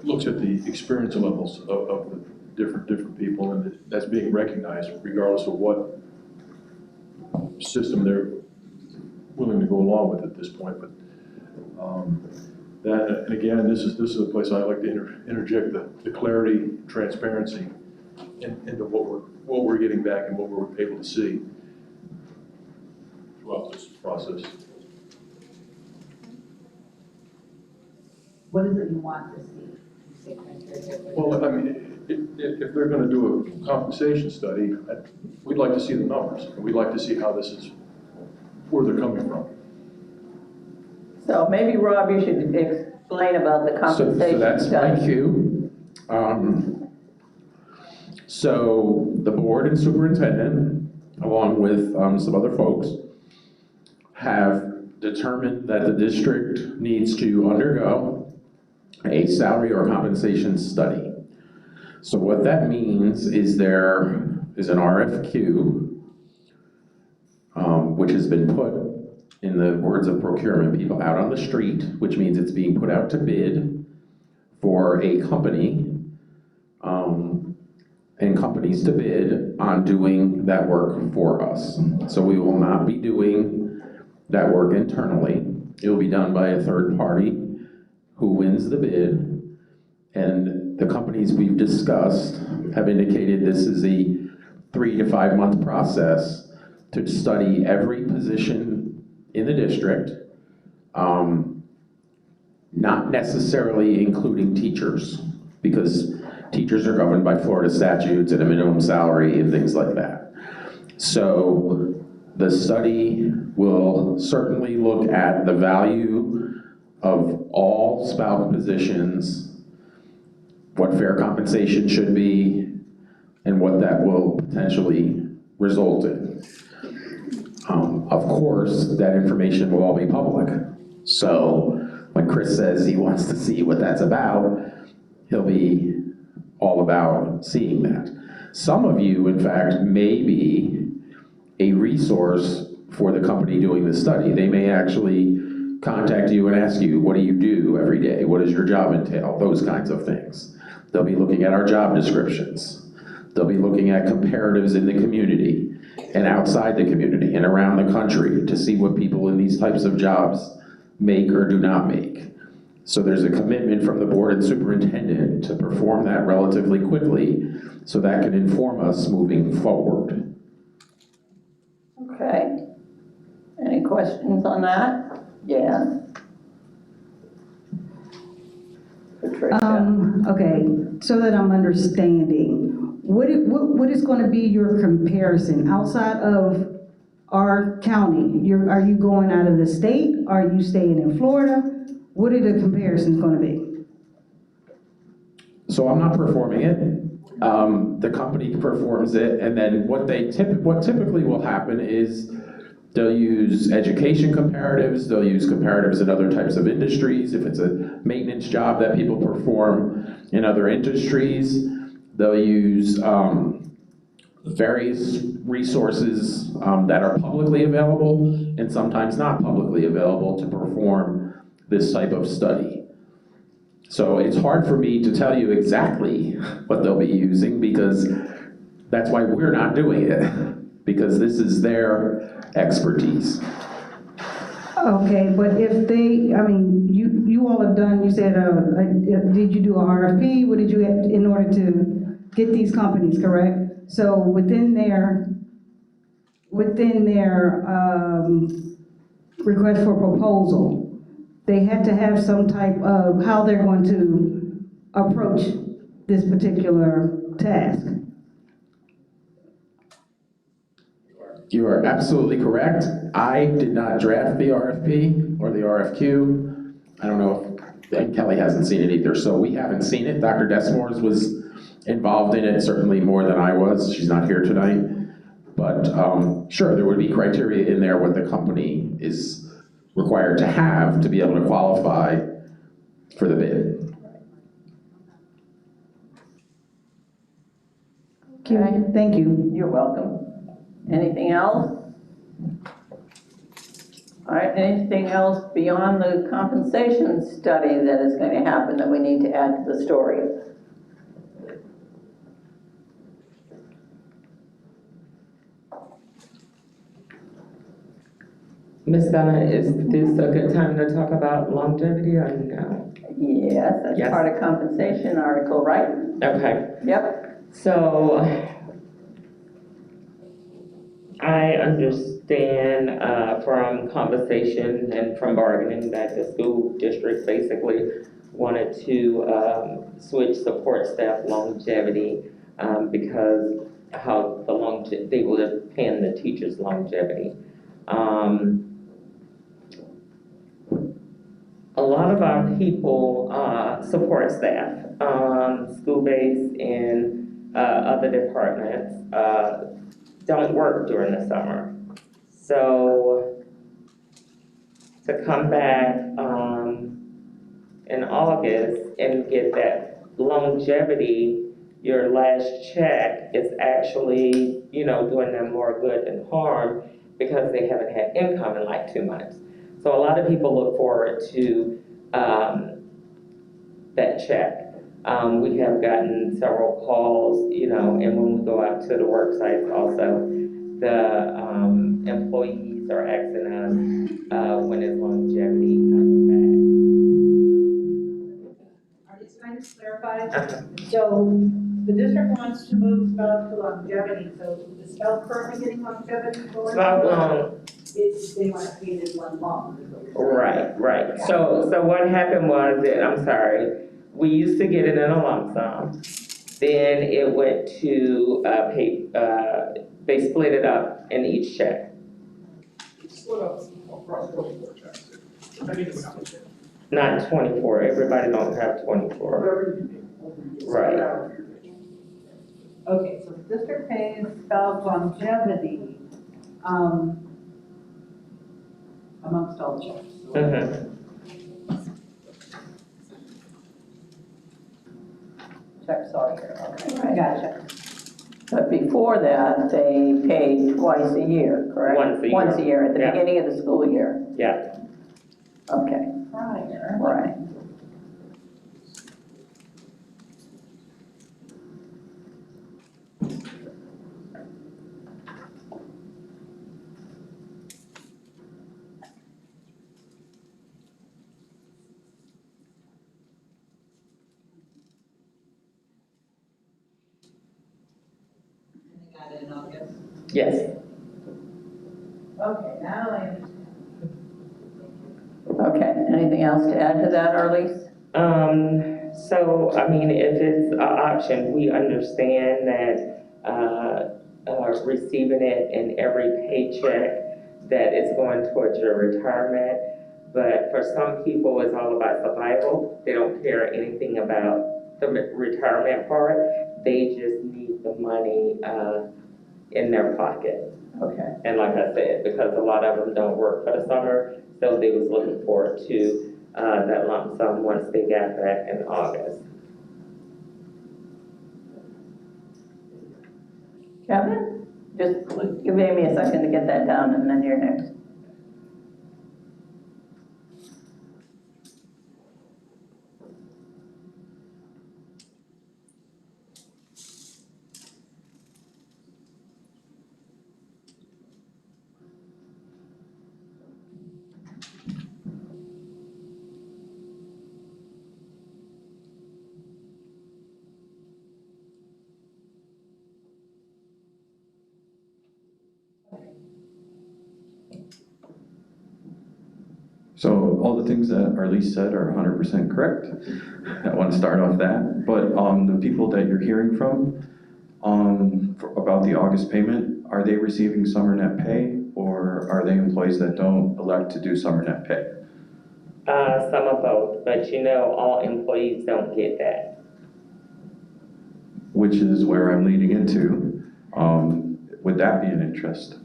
looks at the experience levels of the different people, and that's being recognized regardless of what system they're willing to go along with at this point. But that, and again, this is a place I'd like to interject the clarity, transparency into what we're getting back and what we're able to see throughout this process. What is it you want to see? Well, I mean, if they're going to do a compensation study, we'd like to see the numbers, and we'd like to see how this is, where they're coming from. So maybe, Rob, you should explain about the compensation So that's my study. cue. So the board and superintendent, along with some other folks, have determined that the district needs to undergo a salary or compensation study. So what that means is there is an RFQ, which has been put, in the words of procurement people, out on the street, which means it's being put out to bid for a company, and companies to bid on doing that work for us. So we will not be doing that work internally. It will be done by a third party who wins the bid. And the companies we've discussed have indicated this is a 3 to 5 month process to study every position in the district, not necessarily including teachers, because teachers are governed by Florida statutes and a minimum salary and things like that. So the study will certainly look at the value of all SPALC positions, what fair compensation should be, and what that will potentially result in. Of course, that information will all be public. So when Chris says he wants to see what that's about, he'll be all about seeing that. Some of you, in fact, may be a resource for the company doing the study. They may actually contact you and ask you, what do you do every day? What does your job entail? Those kinds of things. They'll be looking at our job descriptions. They'll be looking at comparatives in the community and outside the community and around the country to see what people in these types of jobs make or do not make. So there's a commitment from the board and superintendent to perform that relatively quickly so that can inform us moving forward. Okay. Any questions on that? Yes. Patricia? Okay, so that I'm understanding, what is going to be your comparison outside of our county? Are you going out of the state? Are you staying in Florida? What are the comparisons going to be? So I'm not performing it. The company performs it, and then what typically will happen is they'll use education comparatives, they'll use comparatives in other types of industries. If it's a maintenance job that people perform in other industries, they'll use various resources that are publicly available and sometimes not publicly available to perform this type of study. So it's hard for me to tell you exactly what they'll be using because that's why we're not doing it, because this is their expertise. Okay, but if they, I mean, you all have done, you said, did you do a RFP? What did you, in order to get these companies, correct? So within their request for proposal, they had to have some type of how they're going to approach this particular task. You are absolutely correct. I did not draft the RFP or the RFQ. I don't know if, and Kelly hasn't seen it either, so we haven't seen it. Dr. Desmores was involved in it, certainly more than I was. She's not here tonight. But sure, there would be criteria in there what the company is required to have to be able to qualify for the bid. Okay. Thank you. You're welcome. Anything else? All right, anything else beyond the compensation study that is going to happen that we need to add to the story? Ms. Donna, is this a good time to talk about longevity or no? Yes, that's Yes. part of compensation article, right? Okay. Yep. So I understand from conversation and from bargaining that the school district basically wanted to switch support staff longevity because how they were paying the teachers longevity. A lot of our people, support staff, school-based and other departments, don't work during the summer. So to come back in August and get that longevity, your last check is actually, doing them more good than harm because they haven't had income in like 2 months. So a lot of people look forward to that check. We have gotten several calls, and when we go out to the work sites also, the employees are asking us when is longevity coming Can I just clarify? So the district wants to move SPALC to longevity, so is SPALC currently getting longevity? back? SPALC They want to pay this one long. Right. So what happened was that, I'm sorry, we used to get it in a lump sum. Then it went to they split it up in each check. Split up across 24 checks. Not 24, everybody don't have 24. Whatever you need. Right. Okay, so the district pays SPALC longevity amongst all the checks. Mm-hmm. Checks are here, okay. Gotcha. But before that, they paid twice a year, correct? Once a year. Once a year, at the Yeah. beginning of the school year. Yeah. Okay, Prior. right. Got it in August. Yes. Okay, now I understand. Okay, anything else to add to that, Arlise? So, I mean, if it's an option, we understand that receiving it in every paycheck that is going towards your retirement. But for some people, it's all about survival. They don't care anything about the retirement part. They just need the money, in their pocket. Okay. And like I said, because a lot of them don't work for the summer, so they was looking forward to, that lump sum once they got back in August. Kevin, just give Amy a second to get that down, and then you're next. So all the things that Arlise said are 100% correct. I want to start off that. But the people that you're hearing from about the August payment, are they receiving summer net pay, or are they employees that don't elect to do summer net pay? Some of both, but you know, all employees don't get that. Which is where I'm leading into. Would that be an interest?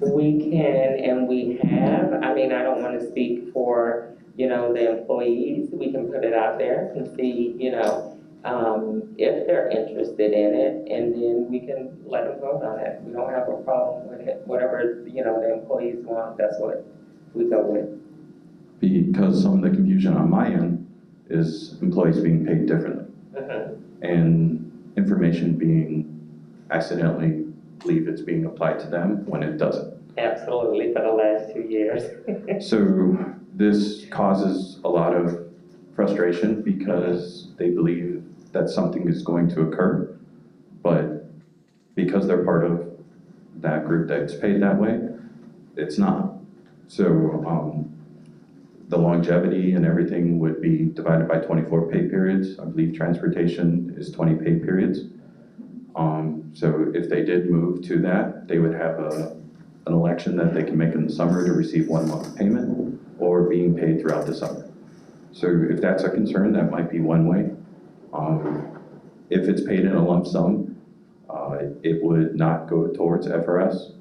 We can and we have, I mean, I don't want to speak for, you know, the employees. We can put it out there and see, you know, if they're interested in it, and then we can let them vote on it. We don't have a problem with it. Whatever, you know, the employees want, that's what we go with. Because some of the confusion on my end is employees being paid differently. And information being accidentally believe it's being applied to them when it doesn't. Absolutely, for the last 2 years. So this causes a lot of frustration because they believe that something is going to occur, but because they're part of that group that's paid that way, it's not. So the longevity and everything would be divided by 24 pay periods. I believe transportation is 20 pay periods. So if they did move to that, they would have an election that they can make in the summer to receive 1 month payment or being paid throughout the summer. So if that's a concern, that might be one way. If it's paid in a lump sum, it would not go towards FRS.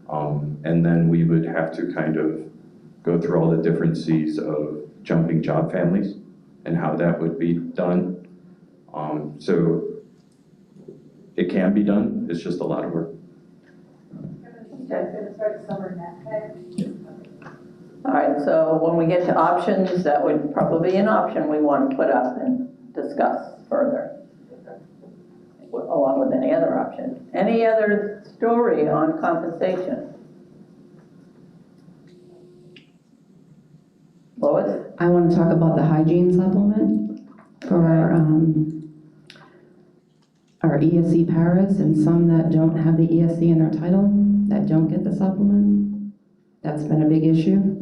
And then we would have to kind of go through all the differences of jumping job families and how that would be done. So it can be done, it's just a lot of work. All right, so when we get to options, that would probably be an option we want to put up and discuss further, along with any other option. Any other story on compensation? Lois? I want to talk about the hygiene supplement for our ESC paras and some that don't have the ESC in their title, that don't get the supplement. That's been a big issue.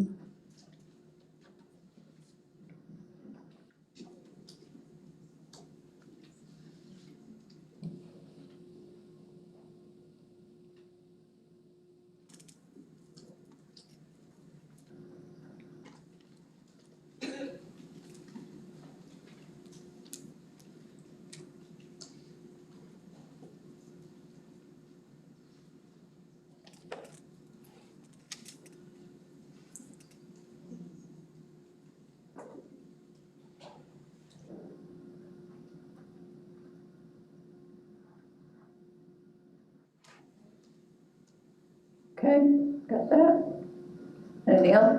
Okay, got that. Anything else?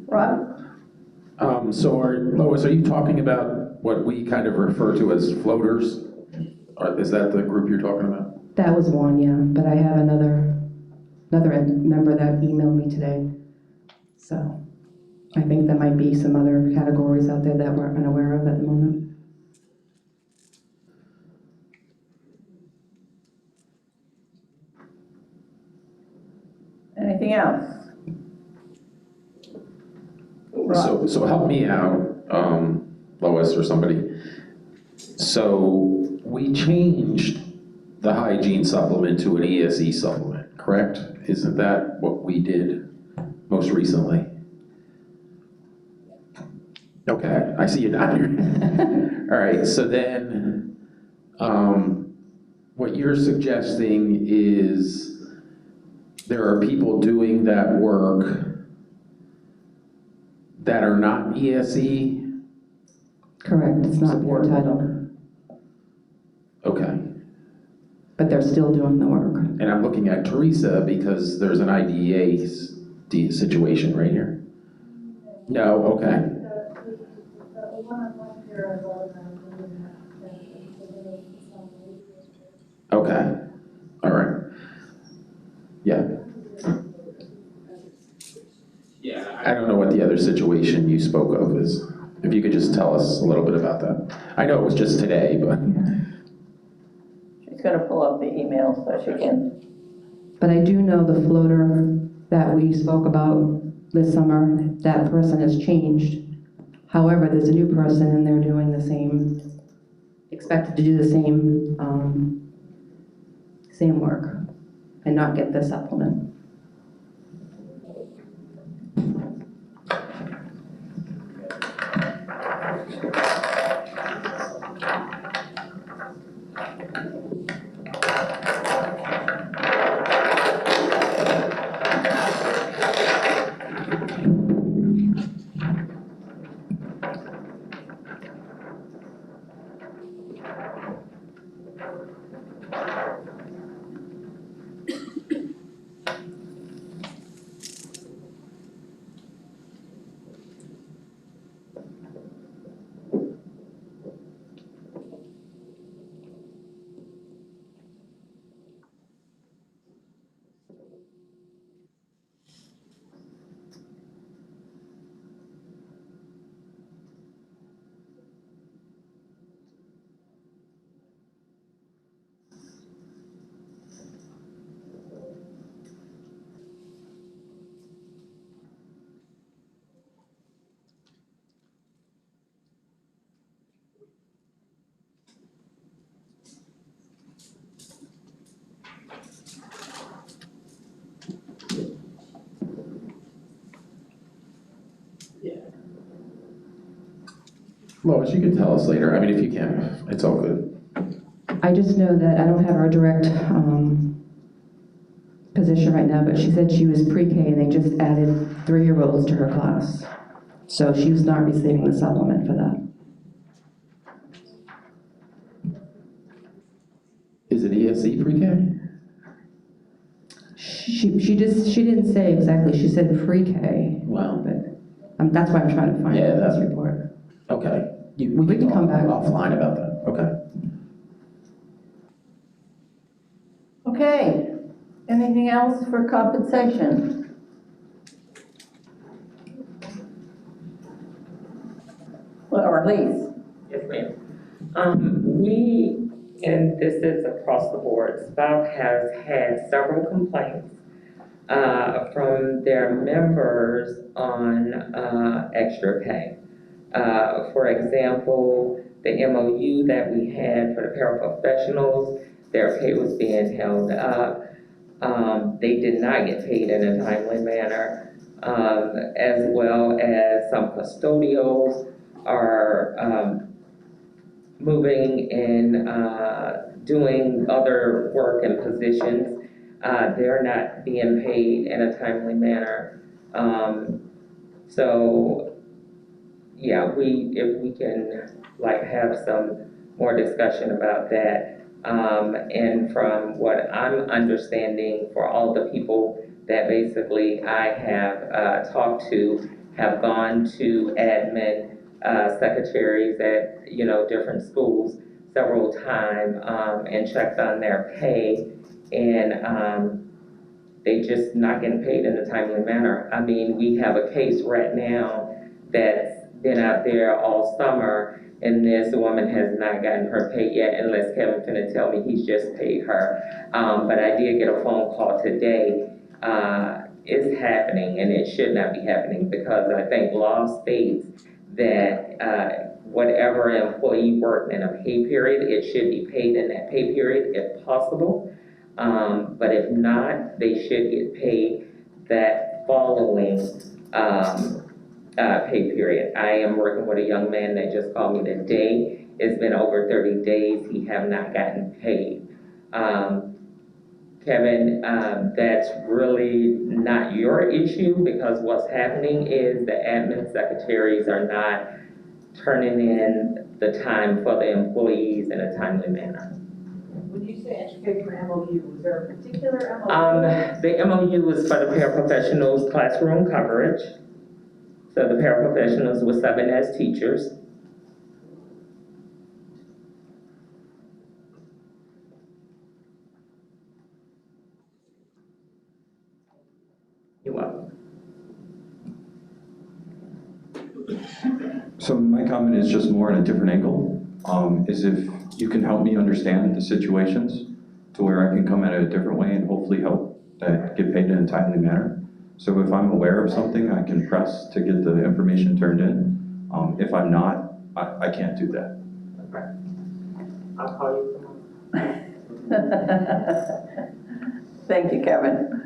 Rob? So Lois, are you talking about what we kind of refer to as floaters? Is that the group you're talking about? That was one, yeah, but I have another member that emailed me today. So I think there might be some other categories out there that we're unaware of at the moment. Anything else? So help me out, Lois or somebody. So we changed the hygiene supplement to an ESE supplement, correct? Isn't that what we did most recently? Okay, I see you nodding. All right, so then, what you're suggesting is there are people doing that work that are not ESE? Correct, it's not their title, Okay, but they're still doing the work. and I'm looking at Teresa because there's an IDEA situation right here. No, okay. Okay, all right. Yeah. Yeah, I don't know what the other situation you spoke of is. If you could just tell us a little bit about that. I know it was just today, but. She's gonna pull up the email so she can. But I do know the floater that we spoke about this summer, that person has changed. However, there's a new person and they're doing the same, expected to do the same work and not get the supplement. Lois, you can tell us later. I mean, if you can, it's all good. I just know that I don't have her direct position right now, but she said she was pre-K and they just added 3-year-olds to her class. So she was not receiving the supplement for that. Is it ESE pre-K? She didn't say exactly, she said pre-K. Well, but that's why I'm trying to find Yeah, this that- report. Okay. We can come back offline about that. Okay. Okay, anything else for compensation? Well, or lease? Yes, ma'am. And this is across the board, SPALC has had several complaints from their members on extra pay. For example, the MOU that we had for the paraprofessionals, their pay was being held up. They did not get paid in a timely manner, as well as some custodials are moving and doing other work and positions. They're not being paid in a timely manner. So, yeah, if we can like have some more discussion about that. And from what I'm understanding, for all the people that basically I have talked to, have gone to admin secretaries at, different schools several times, and checked on their pay, and they just not getting paid in a timely manner. I mean, we have a case right now that's been out there all summer, and this woman has not gotten her pay yet, unless Kevin's gonna tell me he's just paid her. But I did get a phone call today. It's happening, and it should not be happening, because I think law states that whatever employee worked in a pay period, it should be paid in that pay period if possible. But if not, they should get paid that following pay period. I am working with a young man that just called me today. It's been over 30 days, he have not gotten paid. Kevin, that's really not your issue, because what's happening is the admin secretaries are not turning in the time for the employees in a timely manner. When you say extra pay for MOU, is there a particular MOU? The MOU is for the paraprofessionals classroom coverage. So the paraprofessionals were subbing as teachers. You're welcome. So my comment is just more on a different angle, is if you can help me understand the situations to where I can come at it a different way and hopefully help that get paid in a timely manner. So if I'm aware of something, I can press to get the information turned in. If I'm not, I can't do that. Okay. I'll call you tomorrow. Thank you, Kevin.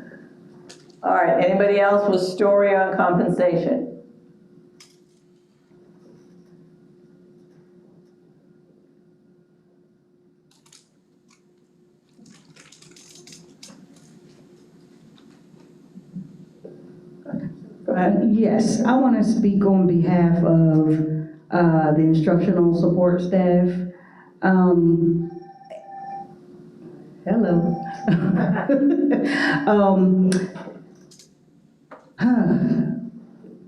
All right, anybody else with story on compensation? Go ahead. Yes, I want to speak on behalf of the instructional support staff. Hello.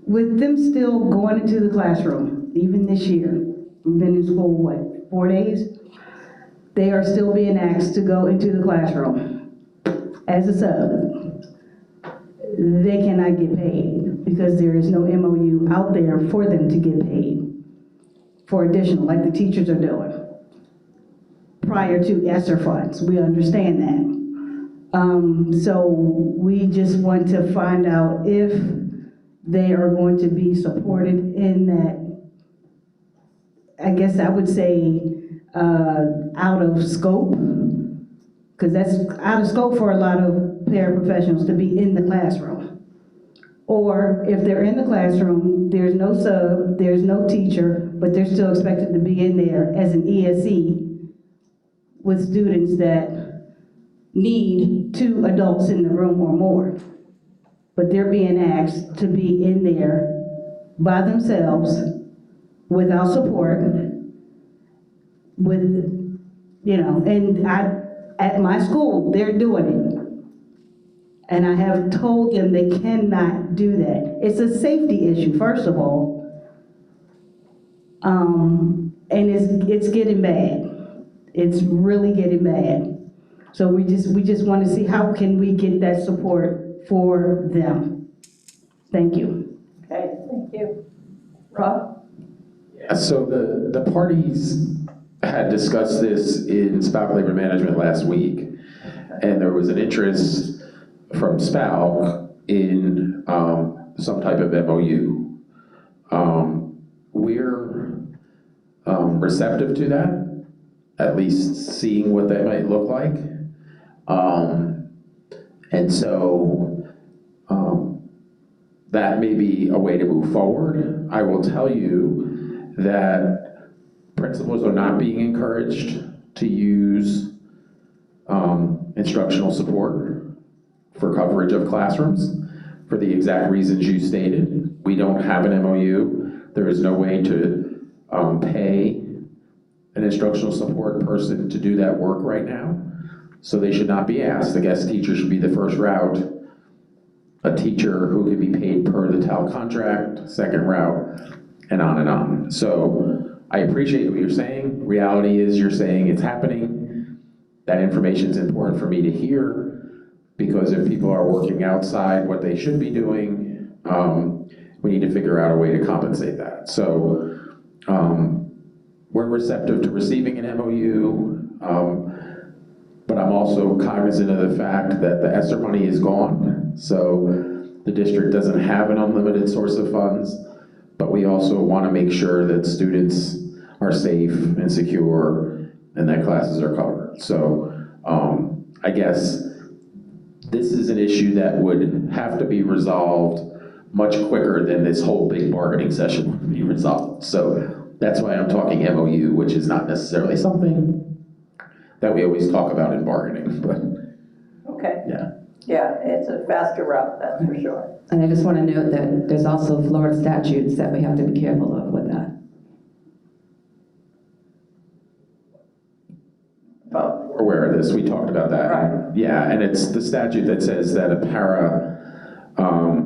With them still going into the classroom, even this year, we've been in school, what, 4 days? They are still being asked to go into the classroom as a sub. They cannot get paid because there is no MOU out there for them to get paid for additional, like the teachers are doing, prior to ESSER funds. We understand that. So we just want to find out if they are going to be supported in that, I guess I would say, out of scope, because that's out of scope for a lot of paraprofessionals to be in the classroom. Or if they're in the classroom, there's no sub, there's no teacher, but they're still expected to be in there as an ESE with students that need 2 adults in the room or more. But they're being asked to be in there by themselves, without support, with, and at my school, they're doing it. And I have told them they cannot do that. It's a safety issue, first of all. And it's getting bad. It's really getting bad. So we just want to see how can we get that support for them. Thank you. Okay, thank you. Rob? So the parties had discussed this in SPALC Labor Management last week, and there was an interest from SPALC in some type of MOU. We're receptive to that, at least seeing what that might look like. And so that may be a way to move forward. I will tell you that principals are not being encouraged to use instructional support for coverage of classrooms for the exact reasons you stated. We don't have an MOU. There is no way to pay an instructional support person to do that work right now. So they should not be asked. The guest teacher should be the first route. A teacher who can be paid per the TAL contract, second route, and on and on. So I appreciate what you're saying. Reality is you're saying it's happening. That information is important for me to hear, because if people are working outside what they should be doing, we need to figure out a way to compensate that. So we're receptive to receiving an MOU, but I'm also cognizant of the fact that the ESSER money is gone. So the district doesn't have an unlimited source of funds, but we also want to make sure that students are safe and secure and that classes are covered. So I guess this is an issue that would have to be resolved much quicker than this whole big bargaining session would be resolved. So that's why I'm talking MOU, which is not necessarily something that we always talk about in bargaining, but Okay. yeah. Yeah, it's a faster route, that's for sure. And I just want to note that there's also Florida statutes that we have to be careful of with that. Oh, We're aware of this, we talked about that. Right. Yeah, and it's the statute that says that a para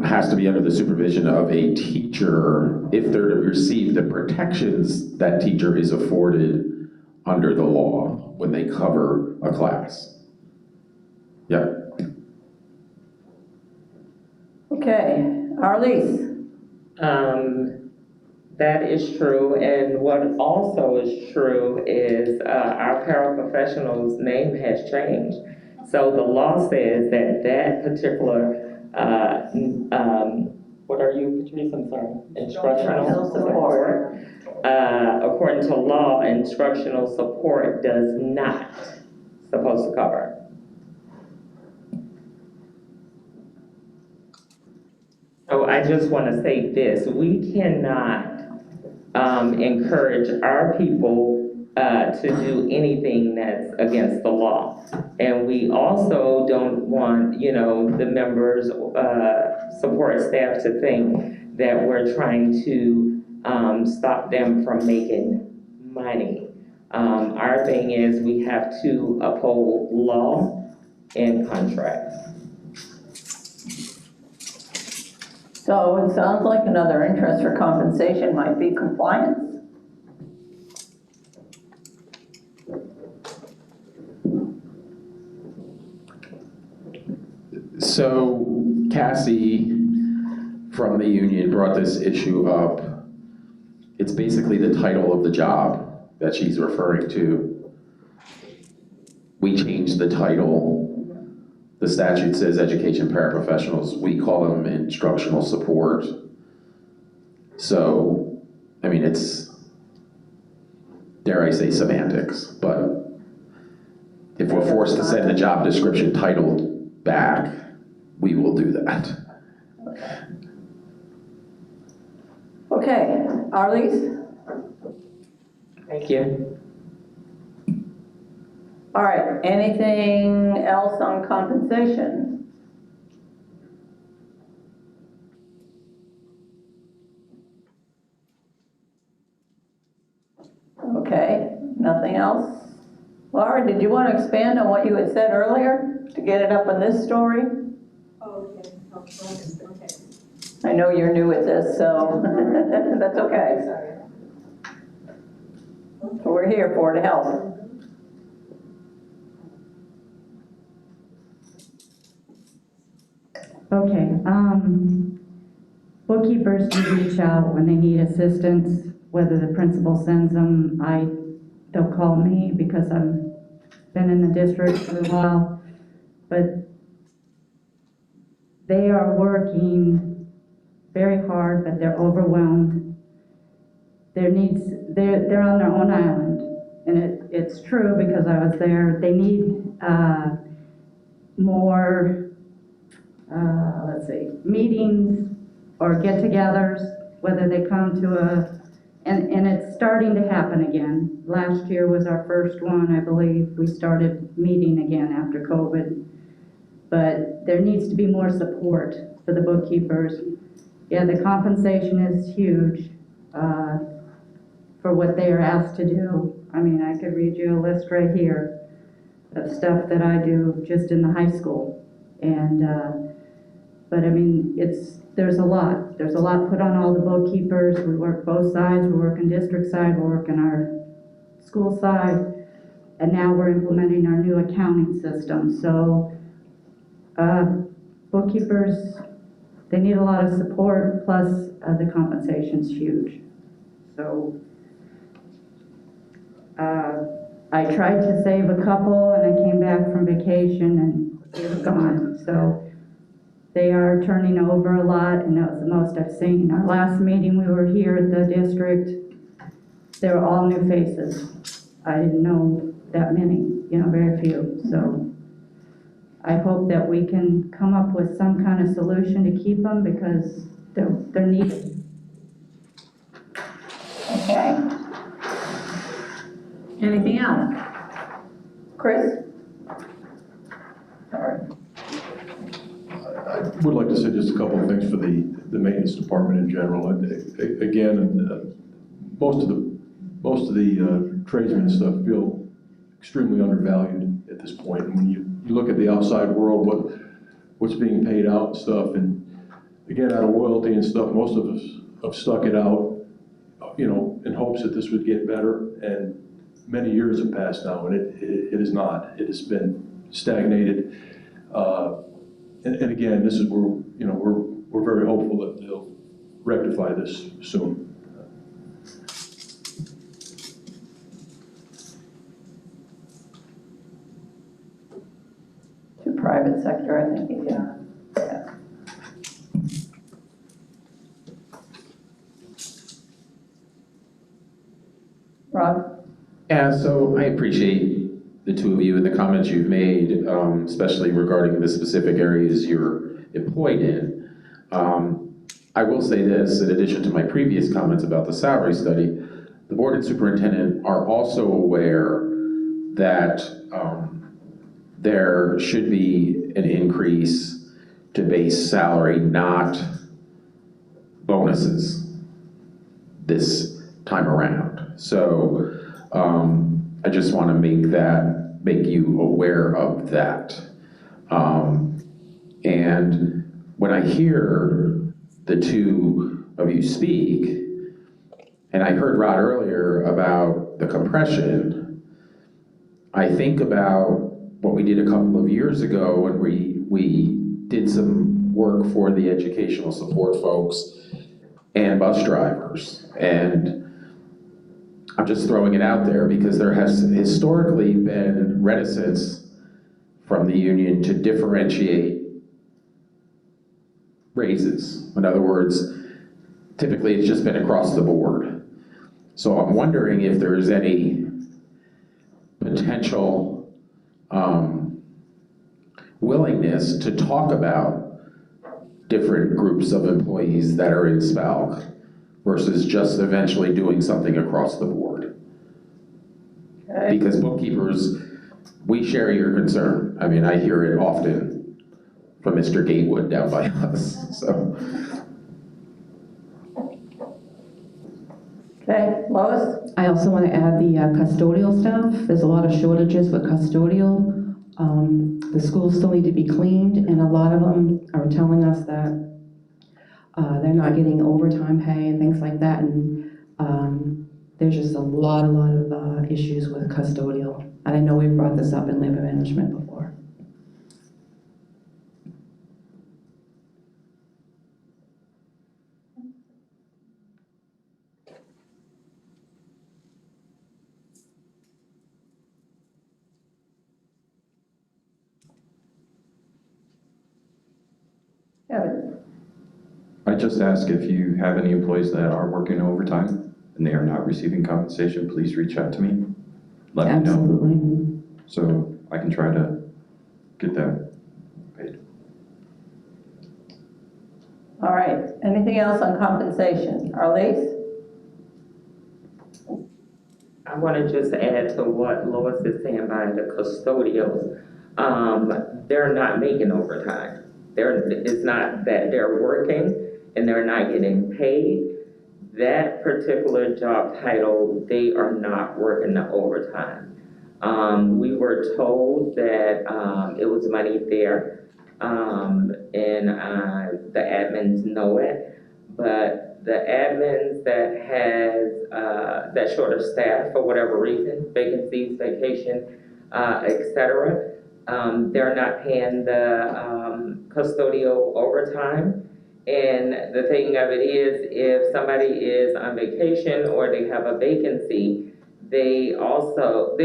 has to be under the supervision of a teacher if they're to receive the protections that teacher is afforded under the law when they cover a class. Yep. okay. Arlise? That is true, and what also is true is our paraprofessionals' name has changed. So the law says that that particular, what are you, Patrice, I'm sorry? Instructional support. According to law, instructional support does not supposed to cover. So I just want to say this, we cannot encourage our people to do anything that's against the law. And we also don't want, you know, the members, support staff to think that we're trying to stop them from making money. Our thing is we have to uphold law and contracts. So it sounds like another interest for compensation might be compliance. So Cassie from the union brought this issue up. It's basically the title of the job that she's referring to. We changed the title. The statute says education paraprofessionals. We call them instructional support. So, I mean, it's, dare I say, semantics, but if we're forced to send the job description title back, we will do that. Okay, Arlise? Thank you. All right, anything else on compensation? Okay, nothing else? Laura, did you want to expand on what you had said earlier to get it up on this story? Oh, okay. Okay. I know you're new at this, so that's okay. Sorry. So we're here for to help. Okay, bookkeepers do reach out when they need assistance, whether the principal sends them, they'll call me because I've been in the district for a while, but they are working very hard, but they're overwhelmed. They're on their own island, and it's true because I was there. They need more meetings or get-togethers, whether they come to and it's starting to happen again. Last year was our first one, I believe. We started meeting again after COVID. But there needs to be more support for the bookkeepers. Yeah, the compensation is huge for what they are asked to do. I mean, I could read you a list right here of stuff that I do just in the high school. And but I mean, there's a lot. There's a lot put on all the bookkeepers. We work both sides. We work in district side, we work in our school side, and now we're implementing our new accounting system. So bookkeepers, they need a lot of support, plus the compensation's huge. So I tried to save a couple, and I came back from vacation and they were gone. So they are turning over a lot, and that was the most I've seen. Our last meeting, we were here at the district, they were all new faces. I didn't know that many, very few. So I hope that we can come up with some kind of solution to keep them, because they're needed. Okay. Anything else? Chris? Sorry. I would like to say just a couple of things for the maintenance department in general. Again, most of the tradesmen and stuff feel extremely undervalued at this point. And when you look at the outside world, what's being paid out and stuff, and again, out of loyalty and stuff, most of us have stuck it out, in hopes that this would get better. And many years have passed now, and it is not. It has been stagnated. And again, this is where, we're very hopeful that they'll rectify this soon. To private sector, I think, yeah. Rob? Yeah, so I appreciate the two of you and the comments you've made, especially regarding the specific areas you're employed in. I will say this, in addition to my previous comments about the salary study, the board and superintendent are also aware that there should be an increase to base salary, not bonuses this time around. So I just want to make you aware of that. And when I hear the two of you speak, and I heard Rod earlier about the compression, I think about what we did a couple of years ago when we did some work for the educational support folks and bus drivers. And I'm just throwing it out there because there has historically been reticence from the union to differentiate raises. In other words, typically it's just been across the board. So I'm wondering if there's any potential willingness to talk about different groups of employees that are in SPALC versus just eventually doing something across the board. Okay. Because bookkeepers, we share your concern. I mean, I hear it often from Mr. Gatewood down by us, so. Okay, Lois? I also want to add the custodial staff. There's a lot of shortages with custodial. The schools still need to be cleaned, and a lot of them are telling us that they're not getting overtime pay and things like that. And there's just a lot of issues with custodial. And I know we've brought this up in labor management before. Kevin? I just ask if you have any employees that are working overtime and they are not receiving compensation, please reach out to me. Let me know. Absolutely. So I can try to get that paid. All right, anything else on compensation? Arlise? I want to just add to what Lois is saying by the custodials. They're not making overtime. It's not that they're working and they're not getting paid. That particular job title, they are not working the overtime. We were told that it was money there, and the admins know it, but the admins that has that short of staff for whatever reason, vacancies, vacation, etc., they're not paying the custodial overtime. And the thing of it is, if somebody is on vacation or they have a vacancy, they're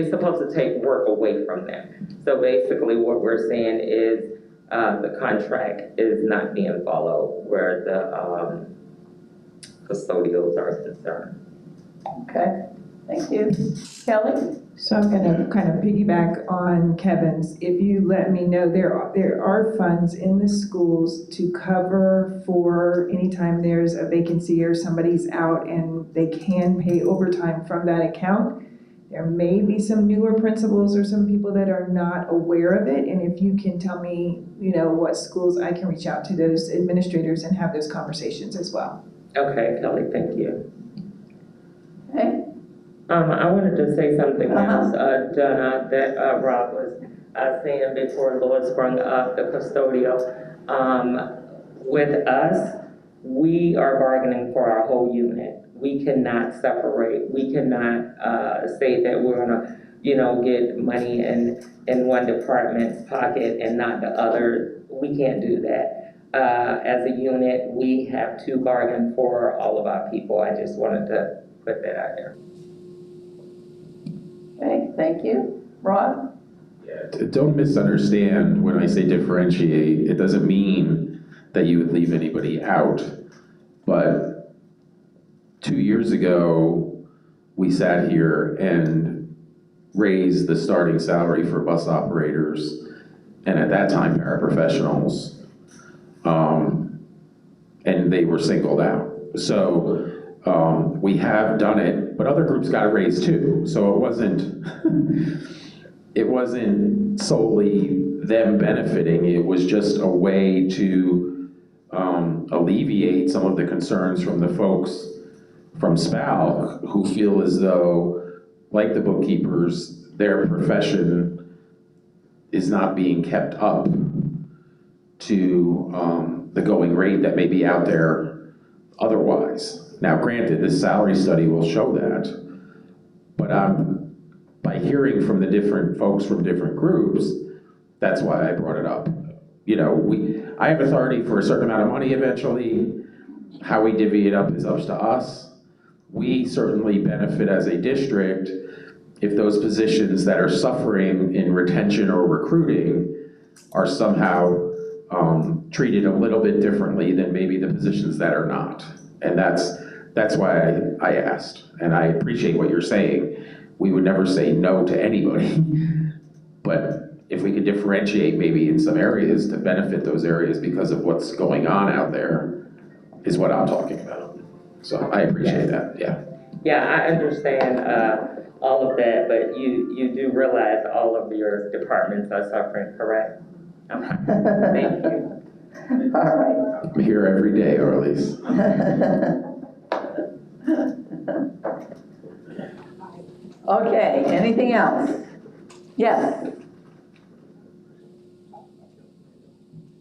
supposed to take work away from them. So basically what we're saying is the contract is not being followed where the custodials are concerned. Okay, thank you. Kelly? So I'm going to kind of piggyback on Kevin's. If you let me know, there are funds in the schools to cover for anytime there's a vacancy or somebody's out and they can pay overtime from that account. There may be some newer principals or some people that are not aware of it. And if you can tell me, what schools, I can reach out to those administrators and have those conversations as well. Okay, Kelly, thank you. Okay. I wanted to say something else, Donna, that Rob was saying before Lois brought up the custodial. With us, we are bargaining for our whole unit. We cannot separate. We cannot say that we're gonna, get money in one department's pocket and not the other. We can't do that. As a unit, we have to bargain for all of our people. I just wanted to put that out there. Okay, thank you. Rod? Don't misunderstand when I say differentiate. It doesn't mean that you would leave anybody out. But 2 years ago, we sat here and raised the starting salary for bus operators, and at that time, paraprofessionals, and they were singled out. So we have done it, but other groups got a raise too. So it wasn't solely them benefiting. It was just a way to alleviate some of the concerns from the folks from SPALC who feel as though, like the bookkeepers, their profession is not being kept up to the going rate that may be out there otherwise. Now, granted, this salary study will show that, but by hearing from the different folks from different groups, that's why I brought it up. I have authority for a certain amount of money eventually. How we divvy it up is up to us. We certainly benefit as a district if those positions that are suffering in retention or recruiting are somehow treated a little bit differently than maybe the positions that are not. And that's why I asked, and I appreciate what you're saying. We would never say no to anybody, but if we could differentiate maybe in some areas to benefit those areas because of what's going on out there is what I'm talking about. So I appreciate that, yeah. Yeah, I understand all of that, but you do realize all of your departments are suffering, correct? Okay, thank you. All right. I'm here every day, or at least. Okay, anything else? Yes.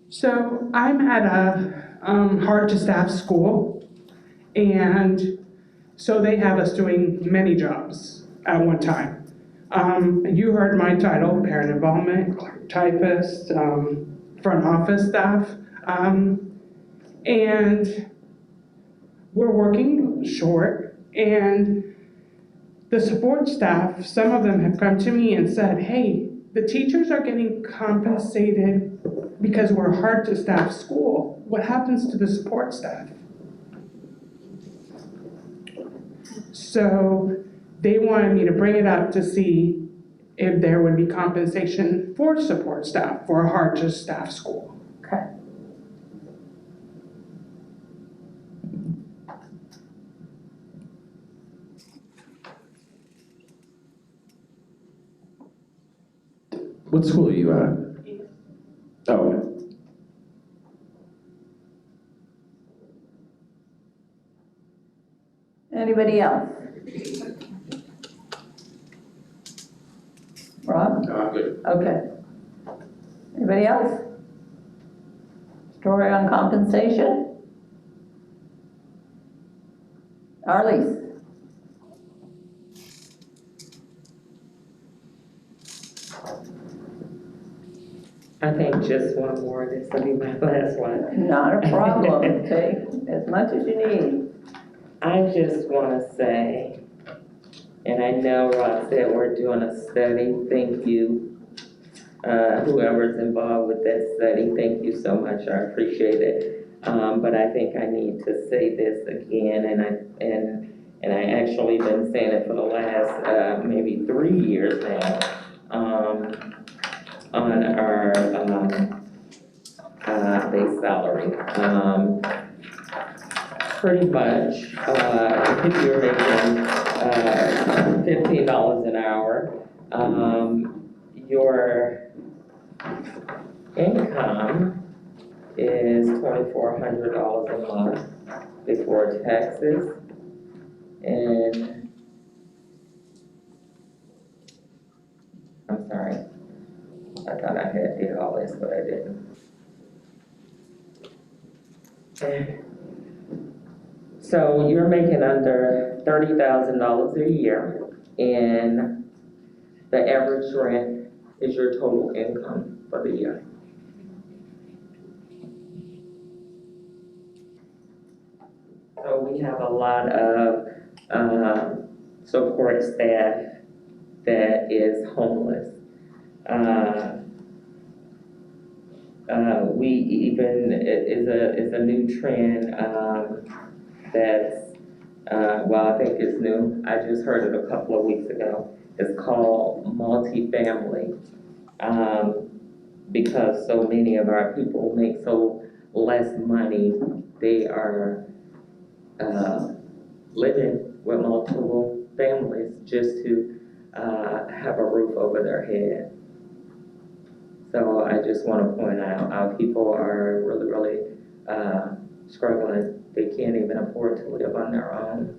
So I'm at a hard-to-staff school, and so they have us doing many jobs at one time. You heard my title, parent involvement, typist, front office staff, and we're working short, and the support staff, some of them have come to me and said, hey, the teachers are getting compensated because we're a hard-to-staff school. What happens to the support staff? So they wanted me to bring it up to see if there would be compensation for support staff for a hard-to-staff school. Okay. What school are you at? Oh. Anybody else? Rob? No, I'm good. Okay. Anybody else? Story on compensation? Arlise? I think just one more, this will be my last one. Not a problem. Take as much as you need. I just want to say, and I know Rob said we're doing a study, thank you. Whoever's involved with that study, thank you so much, I appreciate it. But I think I need to say this again, and and I actually been saying it for the last, maybe 3 years now, on our, base salary. Pretty much, if you're making, $15 an hour, your income is $2,400 a month before taxes. And, I'm sorry, I thought I had did all this, but I didn't. So you're making under $30,000 a year, and the average rent is your total income for the year. So we have a lot of support staff that is homeless. We even, it is a new trend that's, well, I think it's new. I just heard it a couple of weeks ago. It's called multifamily, because so many of our people make so less money, they are living with multiple families just to have a roof over their head. So I just want to point out, our people are really struggling. They can't even afford to live on their own.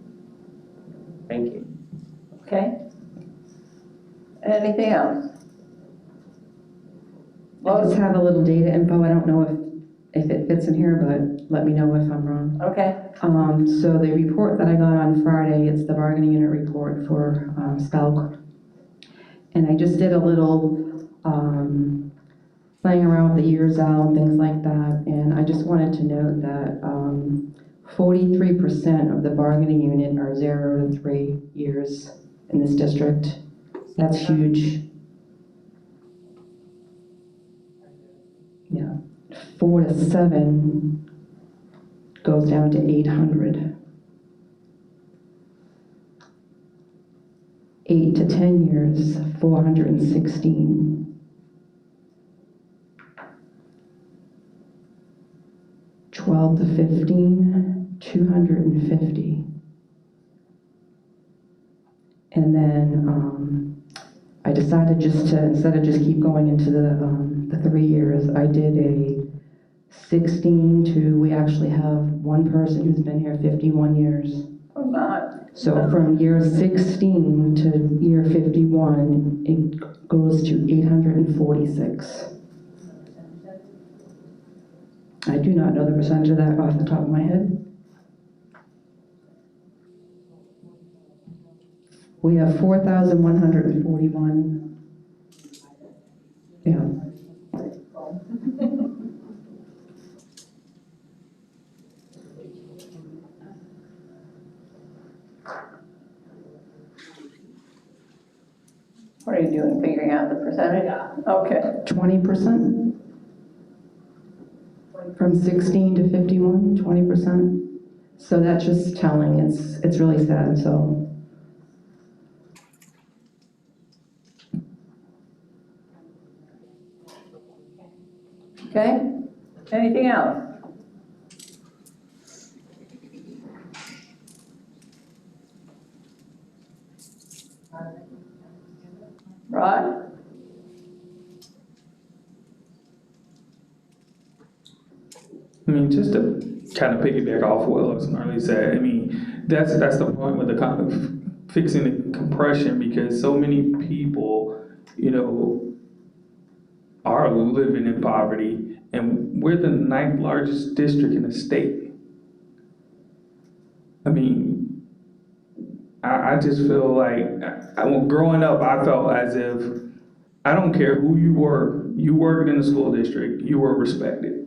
Thank you. Okay. Anything else? I just have a little data info. I don't know if it fits in here, but let me know if I'm wrong. Okay. So the report that I got on Friday, it's the bargaining unit report for SPALC. And I just did a little playing around with the years out, things like that. And I just wanted to note that 43% of the bargaining unit are 0 to 3 years in this district. That's huge. Yeah. 4 to 7 goes down to 800. 8 to 10 years, 416. 12 to 15, 250. And then I decided just to, instead of just keep going into the 3 years, I did a 16 to, we actually have one person who's been here 51 years. Oh, God. So from year 16 to year 51, it goes to 846. I do not know the percentage of that off the top of my head. We have 4,141. Yeah. What are you doing, figuring out the percentage? Yeah. Okay. 20%. From 16 to 51, 20%. So that's just telling, it's really sad, so. Okay. Anything else? Rod? I mean, just to kind of piggyback off what Rosemary said, I mean, that's the point with the kind of fixing the compression, because so many people, you know, are living in poverty, and we're the 9th largest district in the state. I mean, I just feel like, growing up, I felt as if, I don't care who you worked in the school district, you were respected.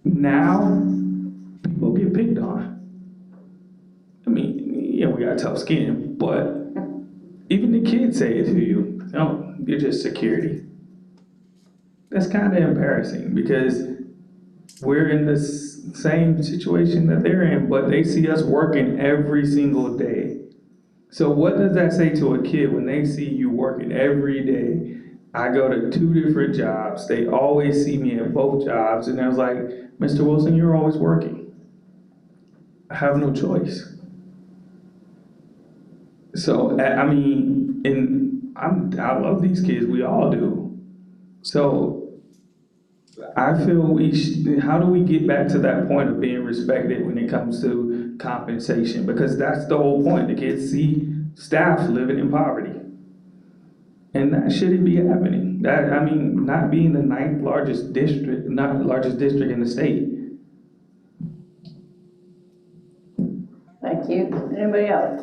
Now, people get picked on. I mean, yeah, we got tough skin, but even the kids say it to you, oh, you're just security. That's kind of embarrassing, because we're in this same situation that they're in, but they see us working every single day. So what does that say to a kid when they see you working every day? I go to 2 different jobs. They always see me at both jobs. And I was like, Mr. Wilson, you're always working. I have no choice. So, I mean, I love these kids. We all do. So I feel how do we get back to that point of being respected when it comes to compensation? Because that's the whole point. The kids see staff living in poverty. And that shouldn't be happening. Not being the 9th largest district, not the largest district in the state. Thank you. Anybody else?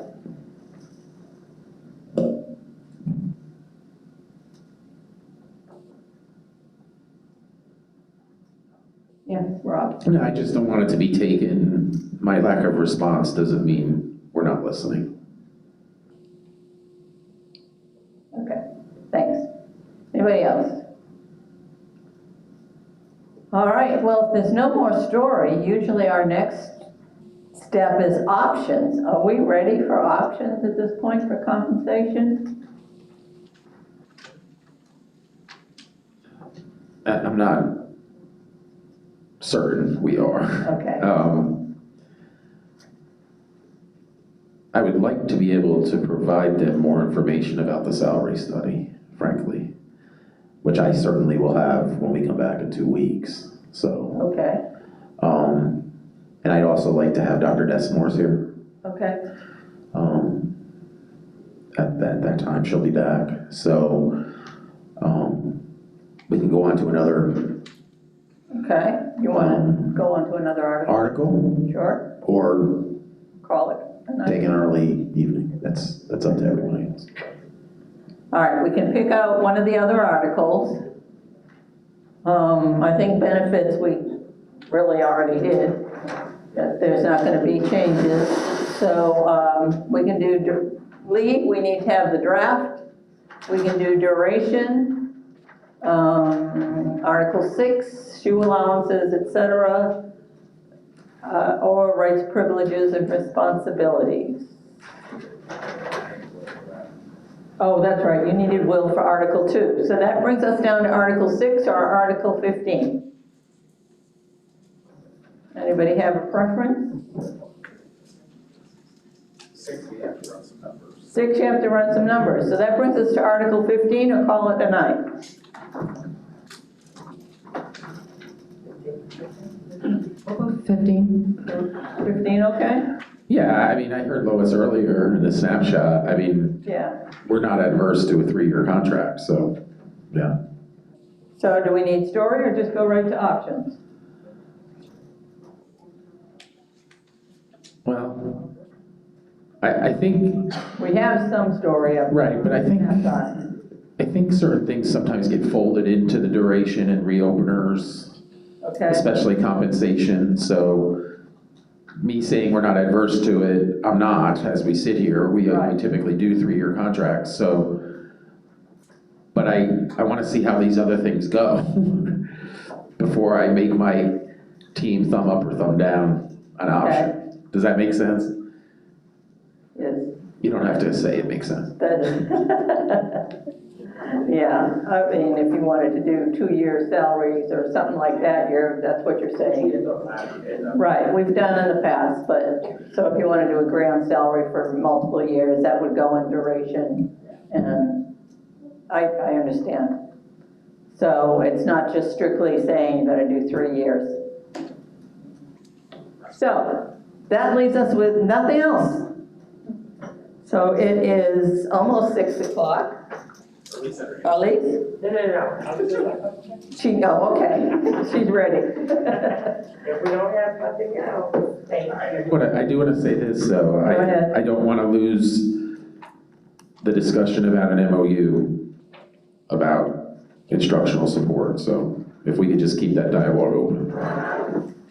Yes, Rob. No, I just don't want it to be taken, my lack of response doesn't mean we're not listening. Okay, thanks. Anybody else? All right, well, if there's no more story, usually our next step is options. Are we ready for options at this point for compensation? I'm not certain we are. Okay. I would like to be able to provide them more information about the salary study, frankly, which I certainly will have when we come back in 2 weeks, so. Okay, And I'd also like to have Dr. Desmore's here. okay, At that time, she'll be back, so, we can go on to another okay. You want to go on to another article? article, Sure, or call it a night. take an early evening, that's up to everybody else. All right, we can pick out one of the other articles. I think benefits we really already did. There's not going to be changes. So we can do leave, we need to have the draft. We can do duration. Article 6, shoe allowances, etc. Or rights, privileges, and responsibilities. Oh, that's right, you needed will for Article 2. So that brings us down to Article 6 or Article 15. Anybody have a preference? 6, we have to run some numbers. 6, you have to run some numbers. So that brings us to Article 15, or call it a night. 15. 15, okay? Yeah, I mean, I heard Lois earlier in the snapshot, I mean, Yeah. we're not adverse to a 3-year contract, so, yeah. So do we need story or just go right to options? Well, I think, We have some story up. right, but I think certain things sometimes get folded into the duration and reopeners, Okay, especially compensation, so me saying we're not adverse to it, I'm not, as we sit here, we typically do 3-year contracts, so, but I want to see how these other things go before I make my team thumb up or thumb down an option. Does that make sense? yes. You don't have to say it makes sense. Yeah, I mean, if you wanted to do 2-year salaries or something like that, that's what you're saying. Right, we've done in the past, but, so if you wanted to agree on salary for multiple years, that would go in duration, and I understand. So it's not just strictly saying you gotta do 3 years. So, that leaves us with nothing else. So it is almost 6 o'clock. Elise? No. Okay, she's ready. If we don't have nothing else, thank you. I do want to say this, though. Go ahead. I don't want to lose the discussion about an MOU about instructional support, so if we could just keep that dialogue open.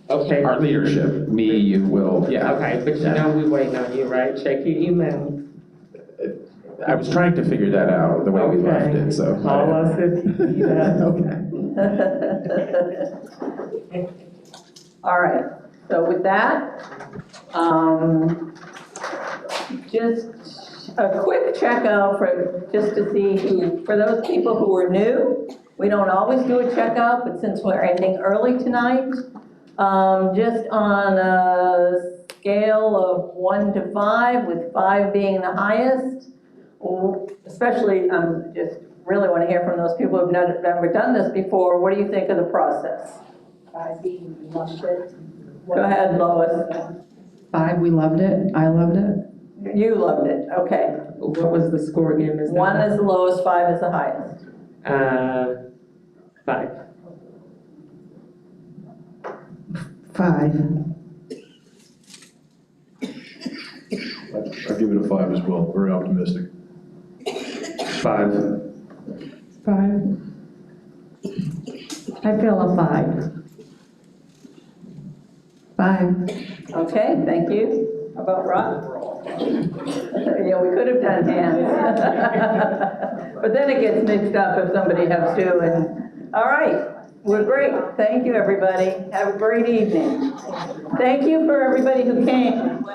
Okay. Our leadership, me, you, Will, yeah. Okay, but you know we waiting on you, right? Check your email. I was trying to figure that out, the way we left it, so. Call us if you need us. Okay. All right, so with that, just a quick checkout just to see for those people who are new, we don't always do a checkout, but since we're ending early tonight, just on a scale of 1 to 5, with 5 being the highest, especially, just really want to hear from those people who've never done this before, what do you think of the process? Loved it. Go ahead, Lois. 5, we loved it, I loved it. You loved it, okay. What was the score again, Ms. 1 is the lowest, 5 is the highest. 5. 5. I'd give it a 5 as well, very optimistic. 5. 5. I feel a 5. 5. Okay, thank you. How about Rob? Yeah, we could have done hands. But then it gets mixed up if somebody has to, all right, we're great. Thank you, everybody. Have a great evening. Thank you for everybody who came.